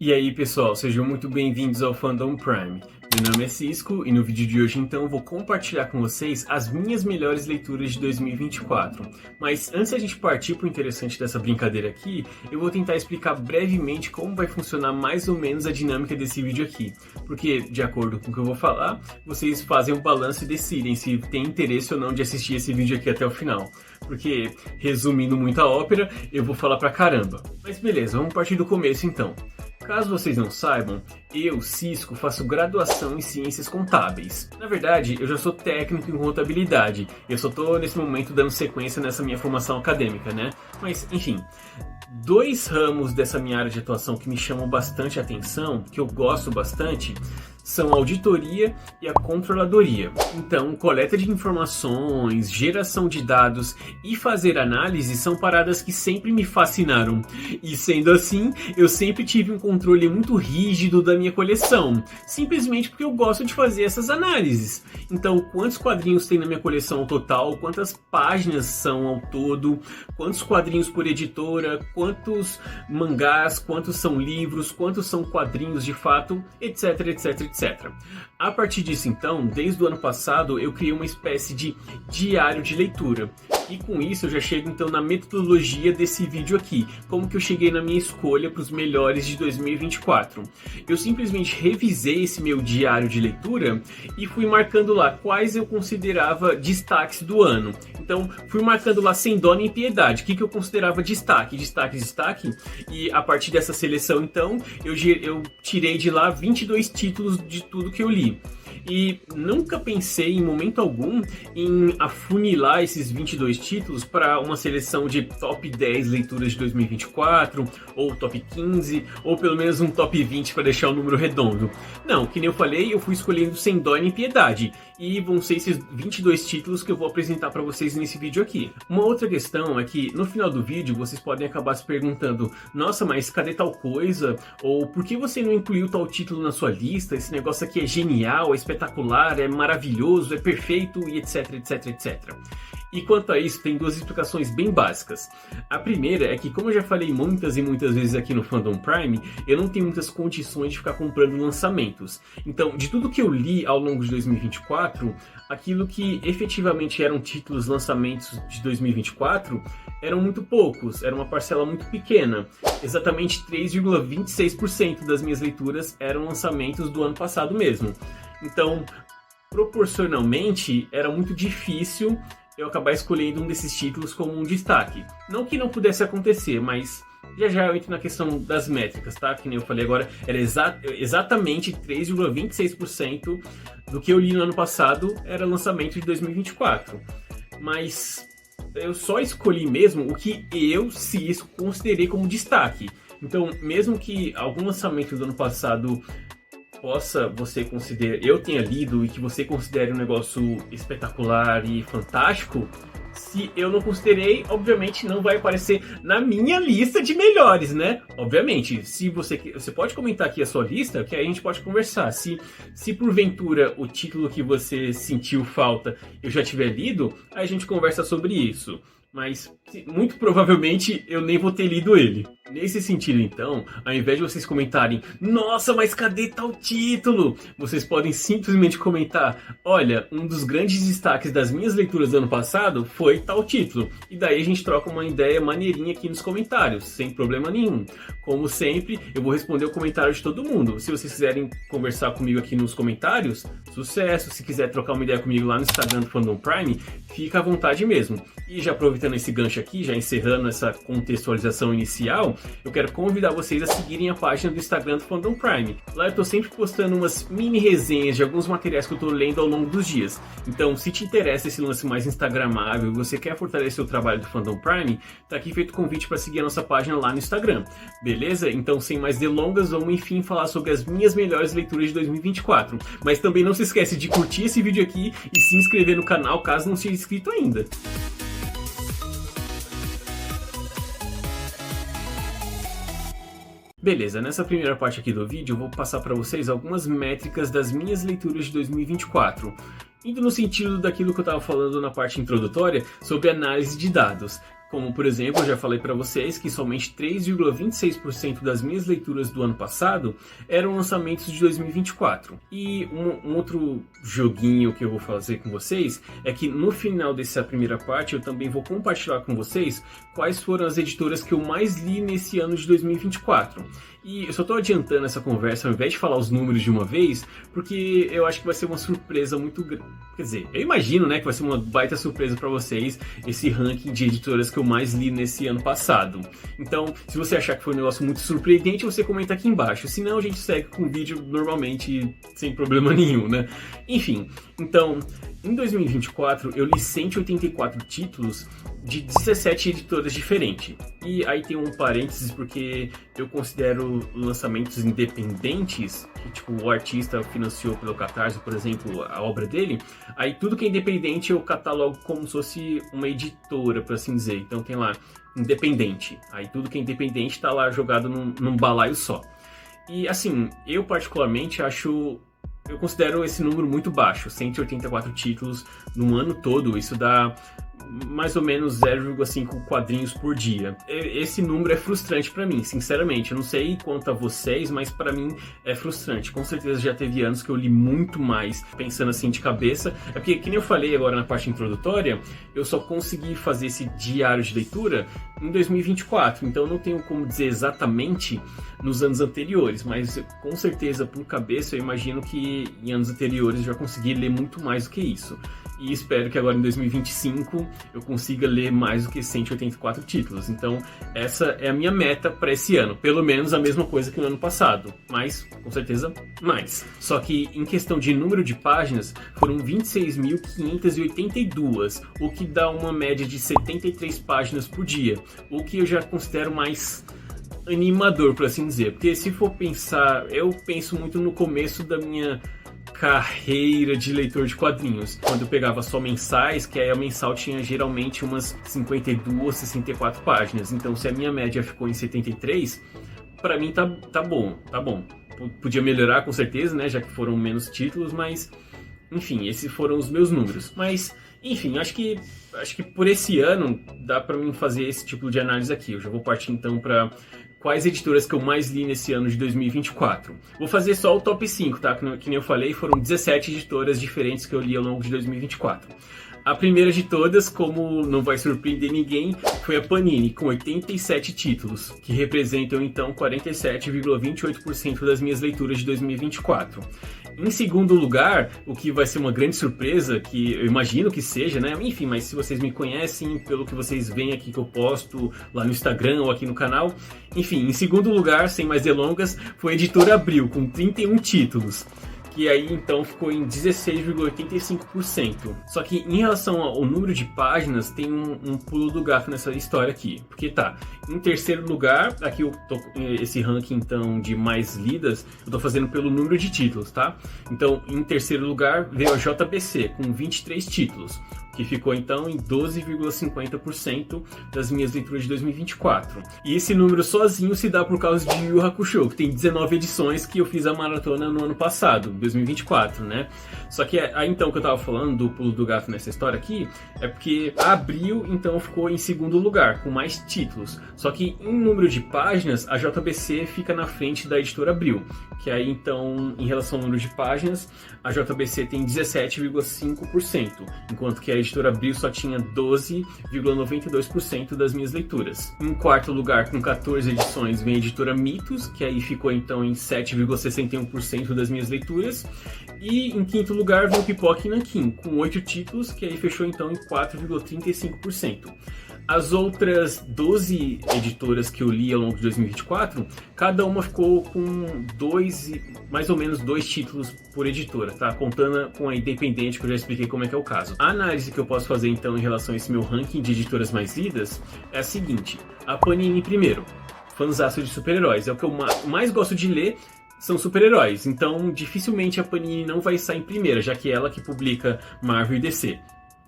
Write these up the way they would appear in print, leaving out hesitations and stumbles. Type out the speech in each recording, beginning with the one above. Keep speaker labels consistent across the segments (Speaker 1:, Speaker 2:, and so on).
Speaker 1: E aí pessoal, sejam muito bem-vindos ao Fandom Prime. Meu nome é Cisco e no vídeo de hoje então vou compartilhar com vocês as minhas melhores leituras de 2024. Mas antes da gente partir para o interessante dessa brincadeira aqui, eu vou tentar explicar brevemente como vai funcionar mais ou menos a dinâmica desse vídeo aqui. Porque, de acordo com o que eu vou falar, vocês fazem um balanço e decidem se tem interesse ou não de assistir esse vídeo aqui até o final. Porque, resumindo muito a ópera, eu vou falar pra caramba. Mas beleza, vamos partir do começo então. Caso vocês não saibam, eu, Cisco, faço graduação em Ciências Contábeis. Na verdade, eu já sou técnico em contabilidade. Eu só tô, nesse momento, dando sequência nessa minha formação acadêmica, né? Mas, enfim, dois ramos dessa minha área de atuação que me chamam bastante atenção, que eu gosto bastante, são a auditoria e a controladoria. Então, coleta de informações, geração de dados e fazer análise são paradas que sempre me fascinaram. E sendo assim, eu sempre tive um controle muito rígido da minha coleção, simplesmente porque eu gosto de fazer essas análises. Então, quantos quadrinhos tem na minha coleção ao total, quantas páginas são ao todo, quantos quadrinhos por editora, quantos mangás, quantos são livros, quantos são quadrinhos de fato, etc, etc. A partir disso então, desde o ano passado, eu criei uma espécie de diário de leitura. E com isso eu já chego então na metodologia desse vídeo aqui, como que eu cheguei na minha escolha para os melhores de 2024. Eu simplesmente revisei esse meu diário de leitura e fui marcando lá quais eu considerava destaques do ano. Então fui marcando lá sem dó nem piedade, o que eu considerava destaque, e a partir dessa seleção então, eu tirei de lá 22 títulos de tudo que eu li. E nunca pensei em momento algum em afunilar esses 22 títulos para uma seleção de top 10 leituras de 2024, ou top 15, ou pelo menos um top 20 para deixar o número redondo. Não, que nem eu falei, eu fui escolhendo sem dó nem piedade. E vão ser esses 22 títulos que eu vou apresentar para vocês nesse vídeo aqui. Uma outra questão é que no final do vídeo vocês podem acabar se perguntando: nossa, mas cadê tal coisa? Ou por que você não incluiu tal título na sua lista? Esse negócio aqui é genial, é espetacular, é maravilhoso, é perfeito e etc, etc, etc. E quanto a isso, tem duas explicações bem básicas. A primeira é que, como eu já falei muitas e muitas vezes aqui no Fandom Prime, eu não tenho muitas condições de ficar comprando lançamentos. Então, de tudo que eu li ao longo de 2024, aquilo que efetivamente eram títulos lançamentos de 2024 eram muito poucos, era uma parcela muito pequena. Exatamente 3,26% das minhas leituras eram lançamentos do ano passado mesmo. Então, proporcionalmente, era muito difícil eu acabar escolhendo um desses títulos como um destaque. Não que não pudesse acontecer, mas já eu entro na questão das métricas, tá? Que nem eu falei agora, era exatamente 3,26% do que eu li no ano passado era lançamento de 2024. Mas eu só escolhi mesmo o que eu, Cisco, considerei como destaque. Então, mesmo que algum lançamento do ano passado eu tenha lido e que você considere um negócio espetacular e fantástico, se eu não considerei, obviamente não vai aparecer na minha lista de melhores, né? Obviamente, se você pode comentar aqui a sua lista, que aí a gente pode conversar. Se porventura o título que você sentiu falta eu já tiver lido, aí a gente conversa sobre isso. Mas muito provavelmente eu nem vou ter lido ele. Nesse sentido então, ao invés de vocês comentarem: nossa, mas cadê tal título? Vocês podem simplesmente comentar: olha, um dos grandes destaques das minhas leituras do ano passado foi tal título. E daí a gente troca uma ideia maneirinha aqui nos comentários, sem problema nenhum. Como sempre, eu vou responder o comentário de todo mundo. Se vocês quiserem conversar comigo aqui nos comentários, sucesso. Se quiser trocar uma ideia comigo lá no Instagram do Fandom Prime, fica à vontade mesmo. E já aproveitando esse gancho aqui, já encerrando essa contextualização inicial, eu quero convidar vocês a seguirem a página do Instagram do Fandom Prime. Lá eu tô sempre postando umas mini resenhas de alguns materiais que eu tô lendo ao longo dos dias. Então, se te interessa esse lance mais instagramável e você quer fortalecer o trabalho do Fandom Prime, tá aqui feito o convite para seguir a nossa página lá no Instagram. Beleza? Então, sem mais delongas, vamos enfim falar sobre as minhas melhores leituras de 2024. Mas também não se esquece de curtir esse vídeo aqui e se inscrever no canal caso não seja inscrito ainda. Beleza, nessa primeira parte aqui do vídeo eu vou passar para vocês algumas métricas das minhas leituras de 2024. Indo no sentido daquilo que eu estava falando na parte introdutória sobre análise de dados. Como, por exemplo, eu já falei para vocês que somente 3,26% das minhas leituras do ano passado eram lançamentos de 2024. E um outro joguinho que eu vou fazer com vocês é que no final dessa primeira parte eu também vou compartilhar com vocês quais foram as editoras que eu mais li nesse ano de 2024. E eu só estou adiantando essa conversa ao invés de falar os números de uma vez, porque eu acho que vai ser uma surpresa muito grande. Quer dizer, eu imagino, né, que vai ser uma baita surpresa para vocês esse ranking de editoras que eu mais li nesse ano passado. Então, se você achar que foi um negócio muito surpreendente, você comenta aqui embaixo. Senão, a gente segue com o vídeo normalmente sem problema nenhum, né? Enfim, então, em 2024 eu li 184 títulos de 17 editoras diferentes. E aí tem um parênteses porque eu considero lançamentos independentes, que tipo o artista financiou pelo Catarse, por exemplo, a obra dele. Aí tudo que é independente eu catalogo como se fosse uma editora, por assim dizer. Então tem lá independente. Aí tudo que é independente tá lá jogado num balaio só. E assim, eu particularmente eu considero esse número muito baixo, 184 títulos no ano todo. Isso dá mais ou menos 0,5 quadrinhos por dia. Esse número é frustrante pra mim, sinceramente. Eu não sei quanto a vocês, mas pra mim é frustrante. Com certeza já teve anos que eu li muito mais, pensando assim de cabeça. É porque, que nem eu falei agora na parte introdutória, eu só consegui fazer esse diário de leitura em 2024. Então eu não tenho como dizer exatamente nos anos anteriores, mas com certeza por cabeça eu imagino que em anos anteriores eu já consegui ler muito mais do que isso. E espero que agora em 2025 eu consiga ler mais do que 184 títulos. Então essa é a minha meta para esse ano. Pelo menos a mesma coisa que no ano passado. Mas, com certeza, mais. Só que em questão de número de páginas, foram 26.582. O que dá uma média de 73 páginas por dia. O que eu já considero mais animador, por assim dizer. Porque se for pensar, eu penso muito no começo da minha carreira de leitor de quadrinhos, quando eu pegava só mensais, que aí a mensal tinha geralmente umas 52, 64 páginas. Então se a minha média ficou em 73, pra mim tá bom. Podia melhorar com certeza, né, já que foram menos títulos, mas enfim, esses foram os meus números. Mas enfim, acho que por esse ano dá pra mim fazer esse tipo de análise aqui. Eu já vou partir então pra quais editoras que eu mais li nesse ano de 2024. Vou fazer só o top 5, tá? Que nem eu falei, foram 17 editoras diferentes que eu li ao longo de 2024. A primeira de todas, como não vai surpreender ninguém, foi a Panini, com 87 títulos, que representam então 47,28% das minhas leituras de 2024. Em segundo lugar, o que vai ser uma grande surpresa, que eu imagino que seja, né? Enfim, mas se vocês me conhecem, pelo que vocês veem aqui que eu posto lá no Instagram ou aqui no canal. Enfim, em segundo lugar, sem mais delongas, foi a Editora Abril, com 31 títulos. Que aí então ficou em 16,85%. Só que em relação ao número de páginas, tem um pulo do gato nessa história aqui. Porque tá, em terceiro lugar, aqui eu tô esse ranking então de mais lidas, eu tô fazendo pelo número de títulos, tá? Então, em terceiro lugar veio a JBC com 23 títulos, que ficou então em 12,50% das minhas leituras de 2024. E esse número sozinho se dá por causa de Yu Yu Hakusho, que tem 19 edições que eu fiz a maratona no ano passado, 2024, né? Só que aí então que eu tava falando do pulo do gato nessa história aqui, é porque a Abril então ficou em segundo lugar, com mais títulos. Só que em número de páginas, a JBC fica na frente da Editora Abril, que aí então, em relação ao número de páginas, a JBC tem 17,5%, enquanto que a Editora Abril só tinha 12,92% das minhas leituras. Em quarto lugar, com 14 edições, vem a Editora Mitos, que aí ficou então em 7,61% das minhas leituras. E em quinto lugar, vem o Pipoca e Nanquim, com 8 títulos, que aí fechou então em 4,35%. As outras 12 editoras que eu li ao longo de 2024, cada uma ficou com mais ou menos 2 títulos por editora, tá? Contando com a independente, que eu já expliquei como é que é o caso. A análise que eu posso fazer então em relação a esse meu ranking de editoras mais lidas é a seguinte: a Panini primeiro, fanzaço de super-heróis, é o que eu mais gosto de ler, são super-heróis, então dificilmente a Panini não vai estar em primeira, já que é ela que publica Marvel e DC.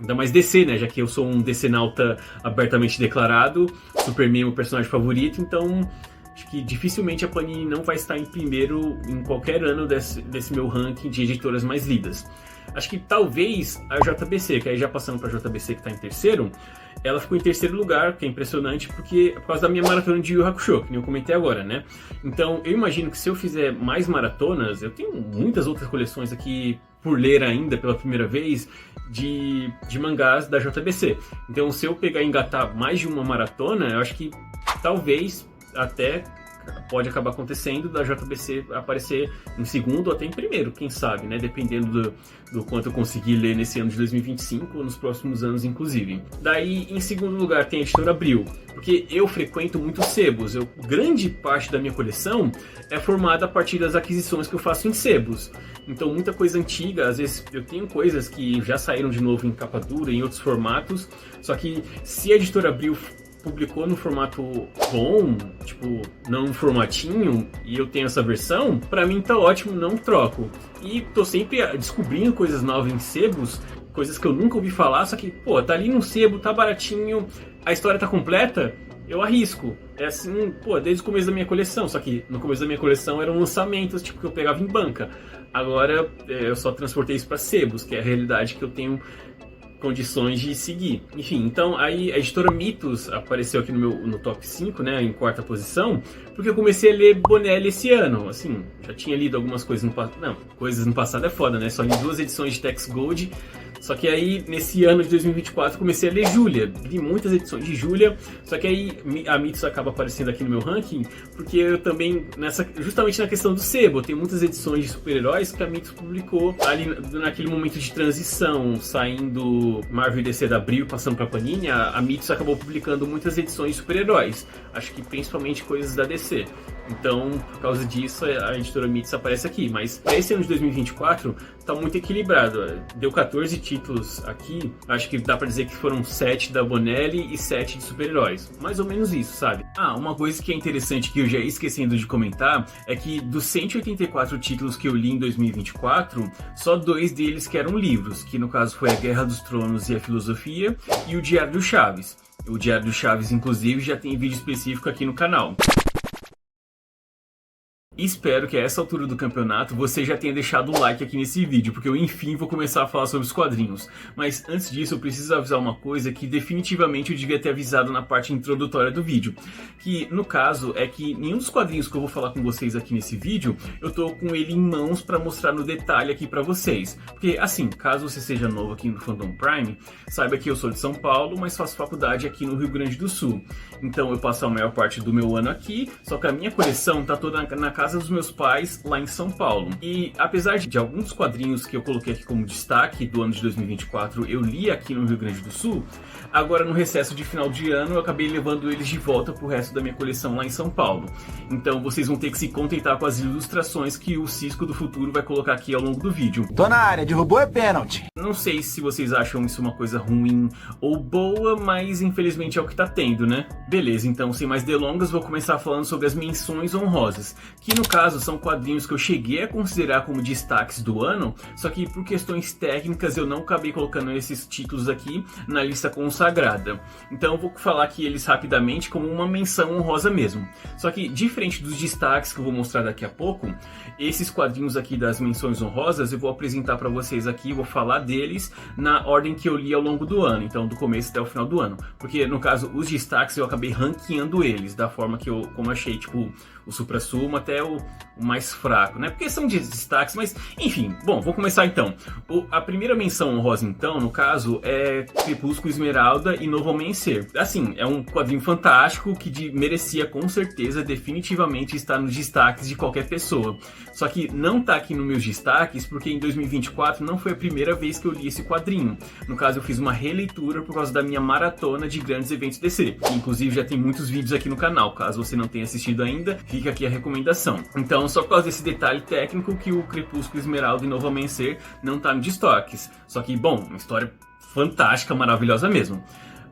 Speaker 1: Ainda mais DC, né? Já que eu sou um DC-nauta abertamente declarado, Superman é meu personagem favorito, então acho que dificilmente a Panini não vai estar em primeiro em qualquer ano desse meu ranking de editoras mais lidas. Acho que talvez a JBC, que aí já passando para a JBC que está em terceiro, ela ficou em terceiro lugar, que é impressionante, porque por causa da minha maratona de Yu Yu Hakusho, que nem eu comentei agora, né? Então eu imagino que se eu fizer mais maratonas, eu tenho muitas outras coleções aqui por ler ainda pela primeira vez de mangás da JBC. Então se eu pegar e engatar mais de uma maratona, eu acho que talvez até pode acabar acontecendo da JBC aparecer em segundo ou até em primeiro, quem sabe, né? Dependendo do quanto eu conseguir ler nesse ano de 2025 ou nos próximos anos, inclusive. Daí, em segundo lugar, tem a editora Abril, porque eu frequento muitos sebos. Grande parte da minha coleção é formada a partir das aquisições que eu faço em sebos. Então, muita coisa antiga, às vezes eu tenho coisas que já saíram de novo em capa dura, em outros formatos, só que se a editora Abril publicou no formato bom, tipo, não um formatinho, e eu tenho essa versão, pra mim tá ótimo, não troco. E tô sempre descobrindo coisas novas em sebos, coisas que eu nunca ouvi falar, só que, pô, tá ali no sebo, tá baratinho, a história tá completa, eu arrisco. É assim, pô, desde o começo da minha coleção, só que no começo da minha coleção eram lançamentos, tipo, que eu pegava em banca. Agora eu só transportei isso pra sebos, que é a realidade que eu tenho condições de seguir. Enfim, então aí a editora Mitos apareceu aqui no top 5, né, em quarta posição, porque eu comecei a ler Bonelli esse ano. Assim, já tinha lido algumas coisas no passado. Não, coisas no passado é foda, né? Só li 2 edições de Tex Gold. Só que aí, nesse ano de 2024, comecei a ler Júlia. Li muitas edições de Júlia, só que aí a Mitos acaba aparecendo aqui no meu ranking, porque eu também, justamente na questão do sebo, tem muitas edições de super-heróis que a Mitos publicou ali naquele momento de transição, saindo Marvel e DC da Abril, passando pra Panini, a Mitos acabou publicando muitas edições de super-heróis. Acho que principalmente coisas da DC. Então, por causa disso, a editora Mitos aparece aqui. Mas para esse ano de 2024, tá muito equilibrado. Deu 14 títulos aqui. Acho que dá pra dizer que foram 7 da Bonelli e 7 de super-heróis. Mais ou menos isso, sabe? Ah, uma coisa que é interessante que eu já ia esquecendo de comentar é que dos 184 títulos que eu li em 2024, só 2 deles que eram livros, que no caso foi A Guerra dos Tronos e a Filosofia e o Diário do Chaves. O Diário do Chaves, inclusive, já tem vídeo específico aqui no canal. Espero que a essa altura do campeonato você já tenha deixado o like aqui nesse vídeo, porque eu enfim vou começar a falar sobre os quadrinhos. Mas antes disso eu preciso avisar uma coisa que definitivamente eu devia ter avisado na parte introdutória do vídeo. Que no caso é que nenhum dos quadrinhos que eu vou falar com vocês aqui nesse vídeo, eu tô com ele em mãos para mostrar no detalhe aqui para vocês. Porque assim, caso você seja novo aqui no Fandom Prime, saiba que eu sou de São Paulo, mas faço faculdade aqui no Rio Grande do Sul. Então eu passo a maior parte do meu ano aqui, só que a minha coleção tá toda na casa dos meus pais lá em São Paulo. E apesar de alguns quadrinhos que eu coloquei aqui como destaque do ano de 2024 eu li aqui no Rio Grande do Sul, agora no recesso de final de ano eu acabei levando eles de volta pro resto da minha coleção lá em São Paulo. Então vocês vão ter que se contentar com as ilustrações que o Cisco do Futuro vai colocar aqui ao longo do vídeo.
Speaker 2: Tô na área, derrubou é pênalti.
Speaker 1: Não sei se vocês acham isso uma coisa ruim ou boa, mas infelizmente é o que tá tendo, né? Beleza, então sem mais delongas vou começar falando sobre as menções honrosas, que no caso são quadrinhos que eu cheguei a considerar como destaques do ano, só que por questões técnicas eu não acabei colocando esses títulos aqui na lista consagrada. Então eu vou falar aqui eles rapidamente como uma menção honrosa mesmo. Só que diferente dos destaques que eu vou mostrar daqui a pouco, esses quadrinhos aqui das menções honrosas eu vou apresentar para vocês aqui, vou falar deles na ordem que eu li ao longo do ano, então do começo até o final do ano. Porque no caso os destaques eu acabei ranqueando eles da forma que eu como achei, tipo o supra-sumo até o mais fraco, né? Porque são destaques, mas enfim. Bom, vou começar então. A primeira menção honrosa então, no caso, é Crepúsculo, Esmeralda e Novo Amanhecer. Assim, é um quadrinho fantástico que merecia com certeza definitivamente estar nos destaques de qualquer pessoa. Só que não tá aqui nos meus destaques porque em 2024 não foi a primeira vez que eu li esse quadrinho. No caso, eu fiz uma releitura por causa da minha maratona de grandes eventos DC. Inclusive já tem muitos vídeos aqui no canal, caso você não tenha assistido ainda, fica aqui a recomendação. Então, só por causa desse detalhe técnico que o Crepúsculo, Esmeralda e Novo Amanhecer não tá nos destaques. Só que, bom, uma história fantástica, maravilhosa mesmo.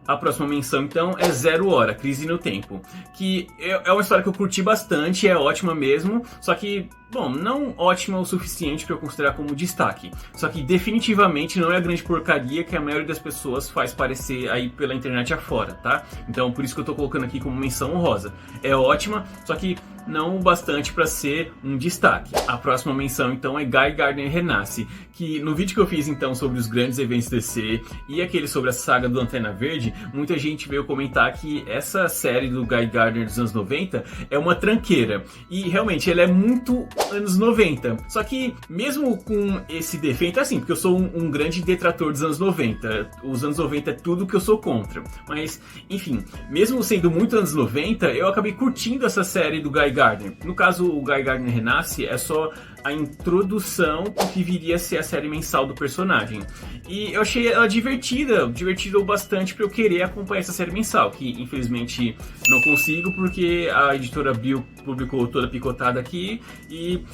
Speaker 1: A próxima menção, então, é Zero Hora, Crise no Tempo, que é uma história que eu curti bastante, é ótima mesmo, só que, bom, não ótima o suficiente para eu considerar como destaque, só que definitivamente não é a grande porcaria que a maioria das pessoas faz parecer aí pela internet afora, tá? Então, por isso que eu tô colocando aqui como menção honrosa. É ótima, só que não o bastante para ser um destaque. A próxima menção, então, é Guy Gardner Renasce, que no vídeo que eu fiz, então, sobre os grandes eventos DC e aquele sobre a saga do Lanterna Verde, muita gente veio comentar que essa série do Guy Gardner dos anos 90 é uma tranqueira. E, realmente, ela é muito anos 90. Só que, mesmo com esse defeito, assim, porque eu sou um grande detrator dos anos 90. Os anos 90 é tudo que eu sou contra. Mas, enfim, mesmo sendo muito anos 90, eu acabei curtindo essa série do Guy Gardner. No caso, o Guy Gardner Renasce é só a introdução do que viria a ser a série mensal do personagem. E eu achei ela divertida o bastante para eu querer acompanhar essa série mensal, que infelizmente não consigo porque a editora Abril publicou toda picotada aqui e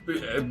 Speaker 1: é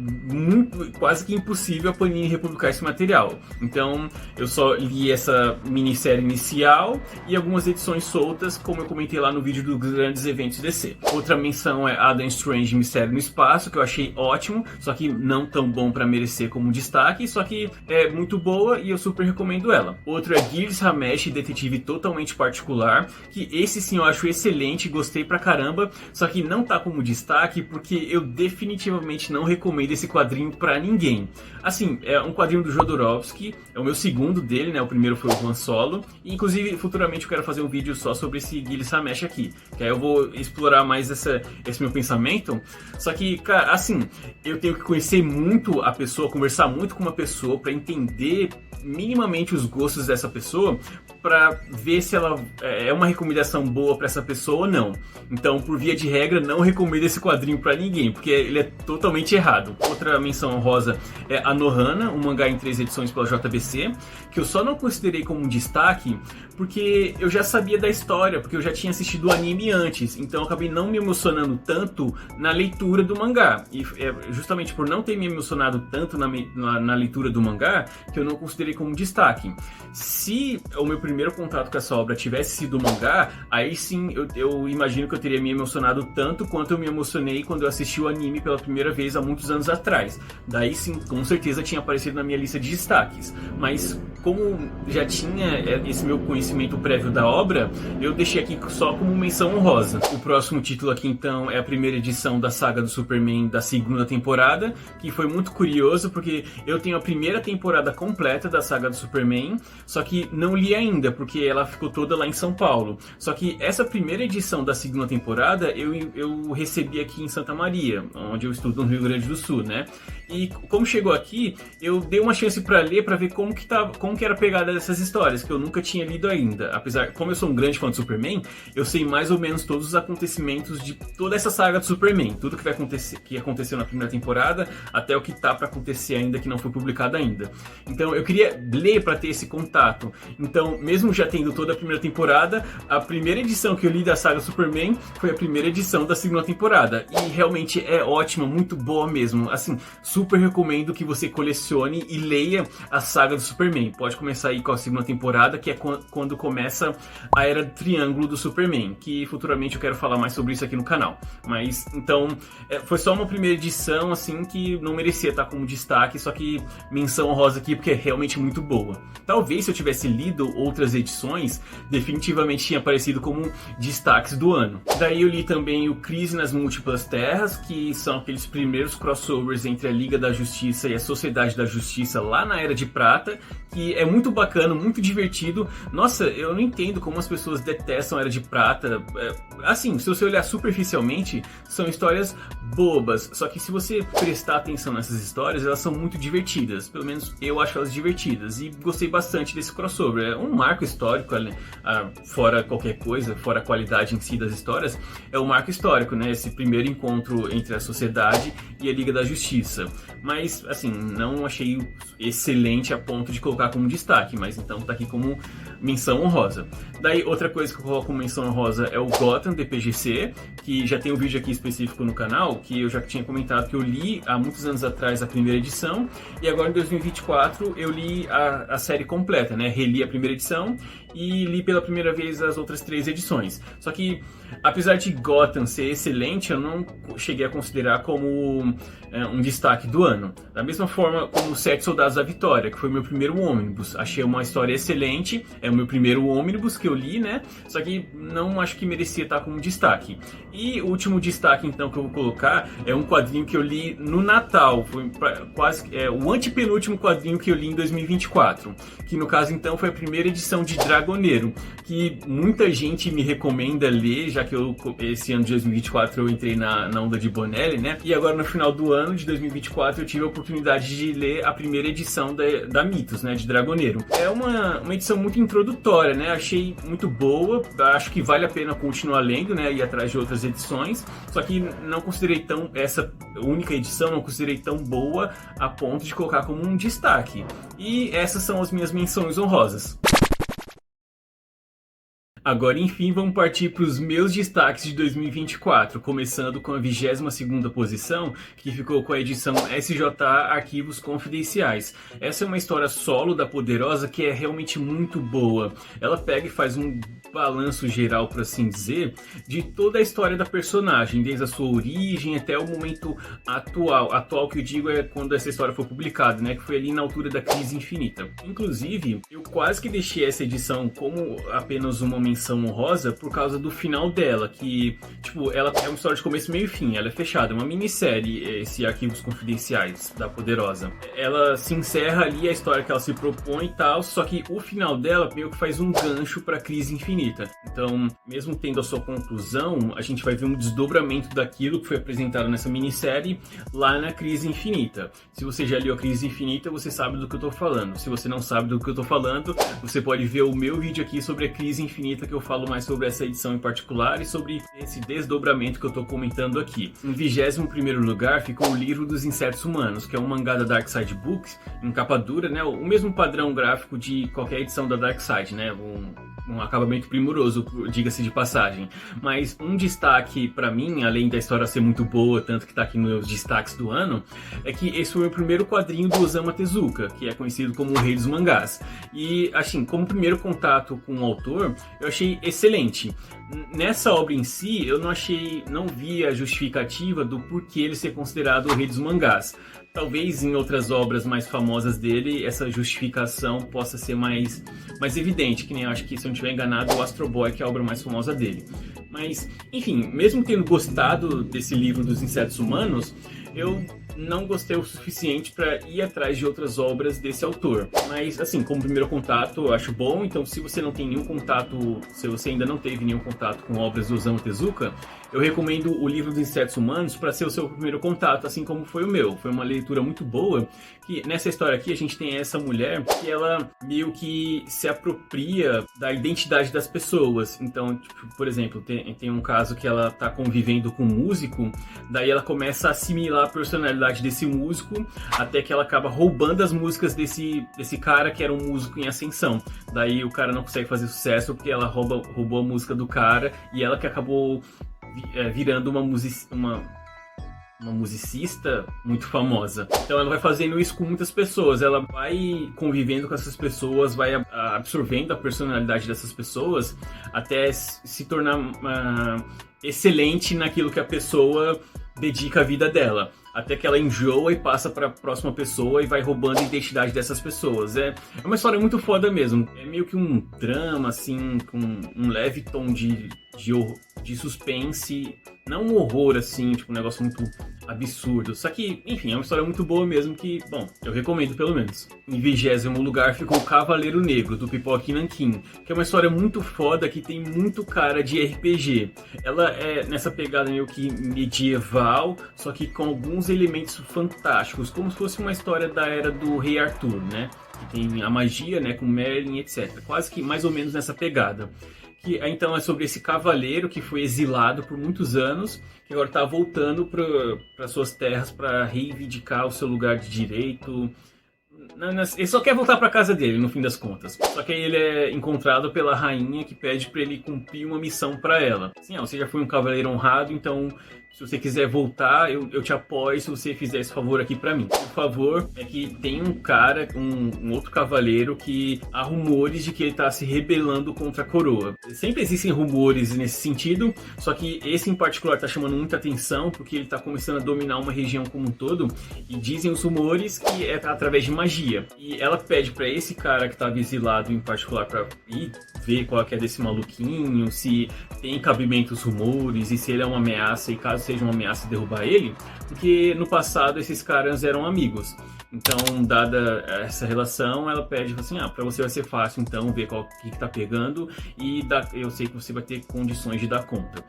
Speaker 1: quase que impossível a Panini republicar esse material. Então eu só li essa minissérie inicial e algumas edições soltas, como eu comentei lá no vídeo dos grandes eventos DC. Outra menção é Adam Strange Mistério no Espaço, que eu achei ótimo, só que não tão bom para merecer como destaque, só que é muito boa e eu super recomendo ela. Outro é Gilles Hamesh, Detetive Totalmente Particular, que esse sim eu acho excelente, gostei pra caramba, só que não tá como destaque porque eu definitivamente não recomendo esse quadrinho pra ninguém. Assim, é um quadrinho do Jodorowsky, é o meu segundo dele, né? O primeiro foi o Han Solo. E, inclusive, futuramente eu quero fazer um vídeo só sobre esse Gilles Hamesh aqui, que aí eu vou explorar mais esse meu pensamento. Só que, cara, assim, eu tenho que conhecer muito a pessoa, conversar muito com uma pessoa pra entender minimamente os gostos dessa pessoa, para ver se ela é uma recomendação boa para essa pessoa ou não. Então, por via de regra, não recomendo esse quadrinho para ninguém, porque ele é totalmente errado. Outra menção honrosa é Anohana, um mangá em 3 edições pela JBC, que eu só não considerei como um destaque porque eu já sabia da história, porque eu já tinha assistido o anime antes, então eu acabei não me emocionando tanto na leitura do mangá. E é justamente por não ter me emocionado tanto na leitura do mangá que eu não considerei como destaque. Se o meu primeiro contato com essa obra tivesse sido o mangá, aí sim eu imagino que eu teria me emocionado tanto quanto eu me emocionei quando eu assisti o anime pela primeira vez há muitos anos atrás. Daí sim, com certeza tinha aparecido na minha lista de destaques. Mas como já tinha esse meu conhecimento prévio da obra, eu deixei aqui só como menção honrosa. O próximo título aqui então é a primeira edição da saga do Superman da segunda temporada, que foi muito curioso porque eu tenho a primeira temporada completa da saga do Superman, só que não li ainda, porque ela ficou toda lá em São Paulo. Só que essa primeira edição da segunda temporada eu recebi aqui em Santa Maria, onde eu estudo no Rio Grande do Sul, né? E como chegou aqui, eu dei uma chance para ler, para ver como que era a pegada dessas histórias, que eu nunca tinha lido ainda. Apesar, como eu sou um grande fã de Superman, eu sei mais ou menos todos os acontecimentos de toda essa saga do Superman, tudo que vai acontecer, que aconteceu na primeira temporada, até o que tá para acontecer ainda, que não foi publicado ainda. Então eu queria ler para ter esse contato. Então, mesmo já tendo toda a primeira temporada, a primeira edição que eu li da saga Superman foi a primeira edição da segunda temporada. E realmente é ótima, muito boa mesmo. Assim, super recomendo que você colecione e leia a saga do Superman. Pode começar aí com a segunda temporada, que é quando começa a era do Triângulo do Superman, que futuramente eu quero falar mais sobre isso aqui no canal. Mas, então, foi só uma primeira edição, assim, que não merecia estar como destaque, só que menção honrosa aqui, porque é realmente muito boa. Talvez se eu tivesse lido outras edições, definitivamente tinha aparecido como destaques do ano. Daí eu li também o Crise nas Múltiplas Terras, que são aqueles primeiros crossovers entre a Liga da Justiça e a Sociedade da Justiça lá na Era de Prata, que é muito bacana, muito divertido. Nossa, eu não entendo como as pessoas detestam a Era de Prata. Assim, se você olhar superficialmente, são histórias bobas, só que se você prestar atenção nessas histórias, elas são muito divertidas. Pelo menos eu acho elas divertidas e gostei bastante desse crossover. É um marco histórico, fora qualquer coisa, fora a qualidade em si das histórias, é um marco histórico, né? Esse primeiro encontro entre a Sociedade e a Liga da Justiça. Mas, assim, não achei excelente a ponto de colocar como destaque, mas então tá aqui como menção honrosa. Daí, outra coisa que eu coloco como menção honrosa é o Gotham DPGC, que já tem um vídeo aqui específico no canal, que eu já tinha comentado que eu li há muitos anos atrás a primeira edição, e agora em 2024 eu li a série completa, né? Reli a primeira edição, e li pela primeira vez as outras 3 edições. Só que, apesar de Gotham ser excelente, eu não cheguei a considerar como um destaque do ano. Da mesma forma como Sete Soldados da Vitória, que foi meu primeiro ônibus. Achei uma história excelente, é o meu primeiro ônibus que eu li, né? Só que não acho que merecia estar como destaque. E o último destaque, então, que eu vou colocar é um quadrinho que eu li no Natal. Foi quase o antepenúltimo quadrinho que eu li em 2024. Que, no caso, então, foi a primeira edição de Dragoneiro, que muita gente me recomenda ler, já que esse ano de 2024 eu entrei na onda de Bonelli, né? E agora, no final do ano de 2024, eu tive a oportunidade de ler a primeira edição da Mythos, né? De Dragoneiro. É uma edição muito introdutória, né? Achei muito boa, acho que vale a pena continuar lendo, né? Ir atrás de outras edições, só que não considerei essa única edição, não considerei tão boa a ponto de colocar como um destaque. E essas são as minhas menções honrosas. Agora, enfim, vamos partir para os meus destaques de 2024, começando com a 22ª posição, que ficou com a edição SJA Arquivos Confidenciais. Essa é uma história solo da Poderosa que é realmente muito boa. Ela pega e faz um balanço geral, por assim dizer, de toda a história da personagem, desde a sua origem até o momento atual. Atual que eu digo é quando essa história foi publicada, né, que foi ali na altura da Crise Infinita. Inclusive, eu quase que deixei essa edição como apenas uma menção honrosa por causa do final dela, que, tipo, ela é uma história de começo, meio e fim, ela é fechada, é uma minissérie, esse Arquivos Confidenciais da Poderosa. Ela se encerra ali, a história que ela se propõe e tal, só que o final dela meio que faz um gancho pra Crise Infinita. Então, mesmo tendo a sua conclusão, a gente vai ver um desdobramento daquilo que foi apresentado nessa minissérie lá na Crise Infinita. Se você já leu a Crise Infinita, você sabe do que eu tô falando. Se você não sabe do que eu tô falando, você pode ver o meu vídeo aqui sobre a Crise Infinita, que eu falo mais sobre essa edição em particular e sobre esse desdobramento que eu tô comentando aqui. Em 21º lugar ficou o Livro dos Insetos Humanos, que é um mangá da Dark Side Books, em capa dura, né? O mesmo padrão gráfico de qualquer edição da Dark Side, né? Um acabamento primoroso, diga-se de passagem. Mas um destaque pra mim, além da história ser muito boa, tanto que tá aqui nos destaques do ano, é que esse foi o primeiro quadrinho do Osamu Tezuka, que é conhecido como o Rei dos Mangás. E, assim, como primeiro contato com o autor, eu achei excelente. Nessa obra em si, eu não vi a justificativa do porquê ele ser considerado o Rei dos Mangás. Talvez em outras obras mais famosas dele, essa justificação possa ser mais evidente, que nem eu acho que, se eu não estiver enganado, o Astro Boy, que é a obra mais famosa dele. Mas, enfim, mesmo tendo gostado desse livro dos insetos humanos, eu não gostei o suficiente para ir atrás de outras obras desse autor. Mas, assim, como primeiro contato, eu acho bom. Então, se você não tem nenhum contato, se você ainda não teve nenhum contato com obras do Osamu Tezuka, eu recomendo o Livro dos Insetos Humanos para ser o seu primeiro contato, assim como foi o meu. Foi uma leitura muito boa, que nessa história aqui a gente tem essa mulher que ela meio que se apropria da identidade das pessoas. Então, tipo, por exemplo, tem um caso que ela tá convivendo com um músico, daí ela começa a assimilar a personalidade desse músico, até que ela acaba roubando as músicas desse cara que era um músico em ascensão. Daí o cara não consegue fazer sucesso porque ela roubou a música do cara, e ela que acabou virando uma musicista muito famosa. Então ela vai fazendo isso com muitas pessoas, ela vai convivendo com essas pessoas, vai absorvendo a personalidade dessas pessoas até se tornar excelente naquilo que a pessoa dedica a vida dela. Até que ela enjoa e passa para a próxima pessoa e vai roubando a identidade dessas pessoas. É uma história muito foda mesmo. É meio que um drama, assim, com um leve tom de suspense. Não um horror, assim, tipo um negócio muito absurdo. Só que, enfim, é uma história muito boa mesmo que, bom, eu recomendo pelo menos. Em 20º lugar ficou o Cavaleiro Negro, do Pipoca Nankin, que é uma história muito foda que tem muito cara de RPG. Ela é nessa pegada meio que medieval, só que com alguns elementos fantásticos, como se fosse uma história da era do Rei Arthur, né? Que tem a magia, né, com Merlin, etc. Quase que mais ou menos nessa pegada. Que então é sobre esse cavaleiro que foi exilado por muitos anos, que agora está voltando para suas terras para reivindicar o seu lugar de direito. Ele só quer voltar para casa dele, no fim das contas. Só que aí ele é encontrado pela rainha, que pede para ele cumprir uma missão para ela. Assim, você já foi um cavaleiro honrado, então se você quiser voltar, eu te apoio se você fizer esse favor aqui pra mim. O favor é que tem um cara, um outro cavaleiro, que há rumores de que ele tá se rebelando contra a coroa. Sempre existem rumores nesse sentido, só que esse em particular tá chamando muita atenção, porque ele tá começando a dominar uma região como um todo, e dizem os rumores que é através de magia. E ela pede pra esse cara que tava exilado em particular pra ir ver qual que é desse maluquinho, se tem cabimento os rumores, e se ele é uma ameaça, e caso seja uma ameaça derrubar ele, porque no passado esses caras eram amigos. Então, dada essa relação, ela pede assim, pra você vai ser fácil então ver qual que tá pegando, e eu sei que você vai ter condições de dar conta.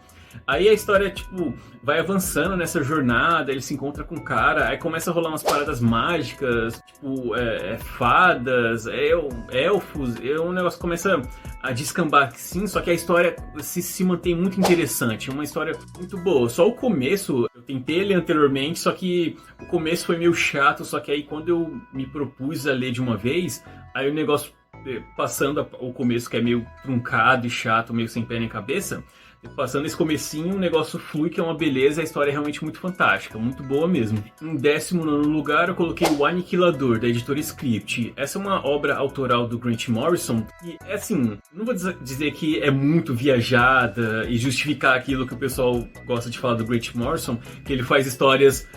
Speaker 1: Aí a história, tipo, vai avançando nessa jornada, ele se encontra com um cara, aí começa a rolar umas paradas mágicas, tipo, fadas, elfos, um negócio começa a descambar sim, só que a história se mantém muito interessante, uma história muito boa. Só o começo, eu tentei ler anteriormente, só que o começo foi meio chato, só que aí quando eu me propus a ler de uma vez, aí o negócio, passando o começo que é meio truncado e chato, meio sem pé nem cabeça, passando esse comecinho, o negócio flui, que é uma beleza, a história é realmente muito fantástica, muito boa mesmo. Em 19º lugar, eu coloquei O Aniquilador, da editora Script. Essa é uma obra autoral do Grant Morrison, e assim, não vou dizer que é muito viajada e justificar aquilo que o pessoal gosta de falar do Grant Morrison, que ele faz histórias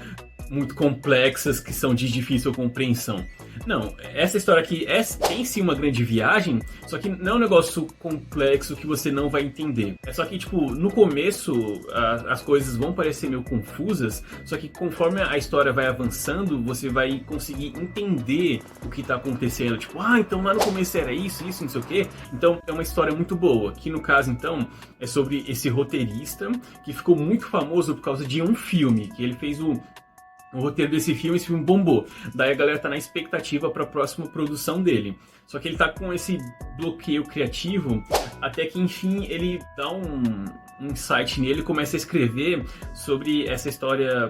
Speaker 1: muito complexas que são de difícil compreensão. Não, essa história aqui tem sim uma grande viagem, só que não é um negócio complexo que você não vai entender. É só que, tipo, no começo as coisas vão parecer meio confusas, só que conforme a história vai avançando, você vai conseguir entender o que tá acontecendo. Tipo, então lá no começo era isso, não sei o quê. Então é uma história muito boa, que no caso, então, é sobre esse roteirista que ficou muito famoso por causa de um filme, que ele fez o roteiro desse filme, esse filme bombou. Daí a galera tá na expectativa para a próxima produção dele. Só que ele tá com esse bloqueio criativo, até que enfim ele dá um insight nele e começa a escrever sobre essa história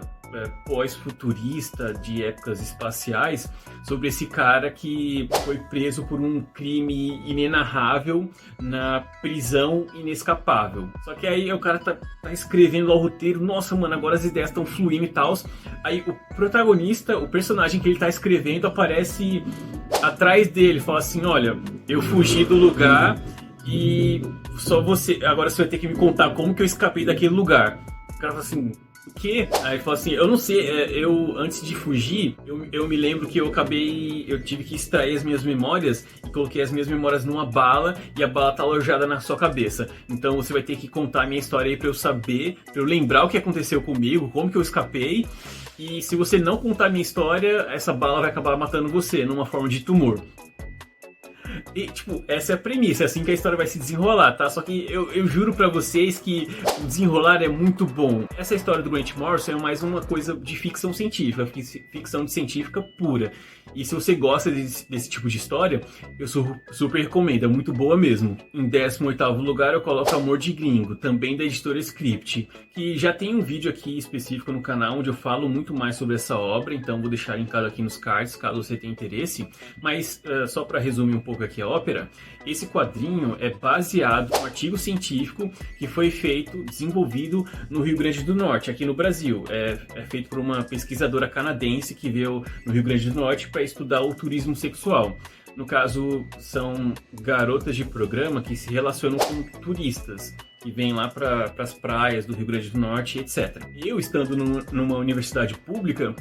Speaker 1: pós-futurista de épocas espaciais, sobre esse cara que foi preso por um crime inenarrável na prisão inescapável. Só que aí o cara tá escrevendo lá o roteiro, nossa mano, agora as ideias estão fluindo e tal. Aí o protagonista, o personagem que ele tá escrevendo, aparece atrás dele, fala assim, olha, eu fugi do lugar e só você, agora você vai ter que me contar como que eu escapei daquele lugar. O cara fala assim, o quê? Aí ele fala assim, eu não sei, eu antes de fugir, eu me lembro que eu tive que extrair as minhas memórias e coloquei as minhas memórias numa bala e a bala tá alojada na sua cabeça. Então você vai ter que contar a minha história aí pra eu saber, pra eu lembrar o que aconteceu comigo, como que eu escapei. E se você não contar a minha história, essa bala vai acabar matando você, numa forma de tumor. E, tipo, essa é a premissa, é assim que a história vai se desenrolar, tá? Só que eu juro pra vocês que o desenrolar é muito bom. Essa história do Grant Morrison é mais uma coisa de ficção científica, ficção científica pura. E se você gosta desse tipo de história, eu super recomendo, é muito boa mesmo. Em 18º lugar eu coloco Amor de Gringo, também da editora Script, que já tem um vídeo aqui específico no canal onde eu falo muito mais sobre essa obra, então vou deixar linkado aqui nos cards, caso você tenha interesse. Mas só para resumir um pouco aqui a ópera, esse quadrinho é baseado em um artigo científico que foi desenvolvido no Rio Grande do Norte, aqui no Brasil. É feito por uma pesquisadora canadense que veio no Rio Grande do Norte para estudar o turismo sexual. No caso, são garotas de programa que se relacionam com turistas, que vêm lá para as praias do Rio Grande do Norte, etc. Eu, estando numa universidade pública,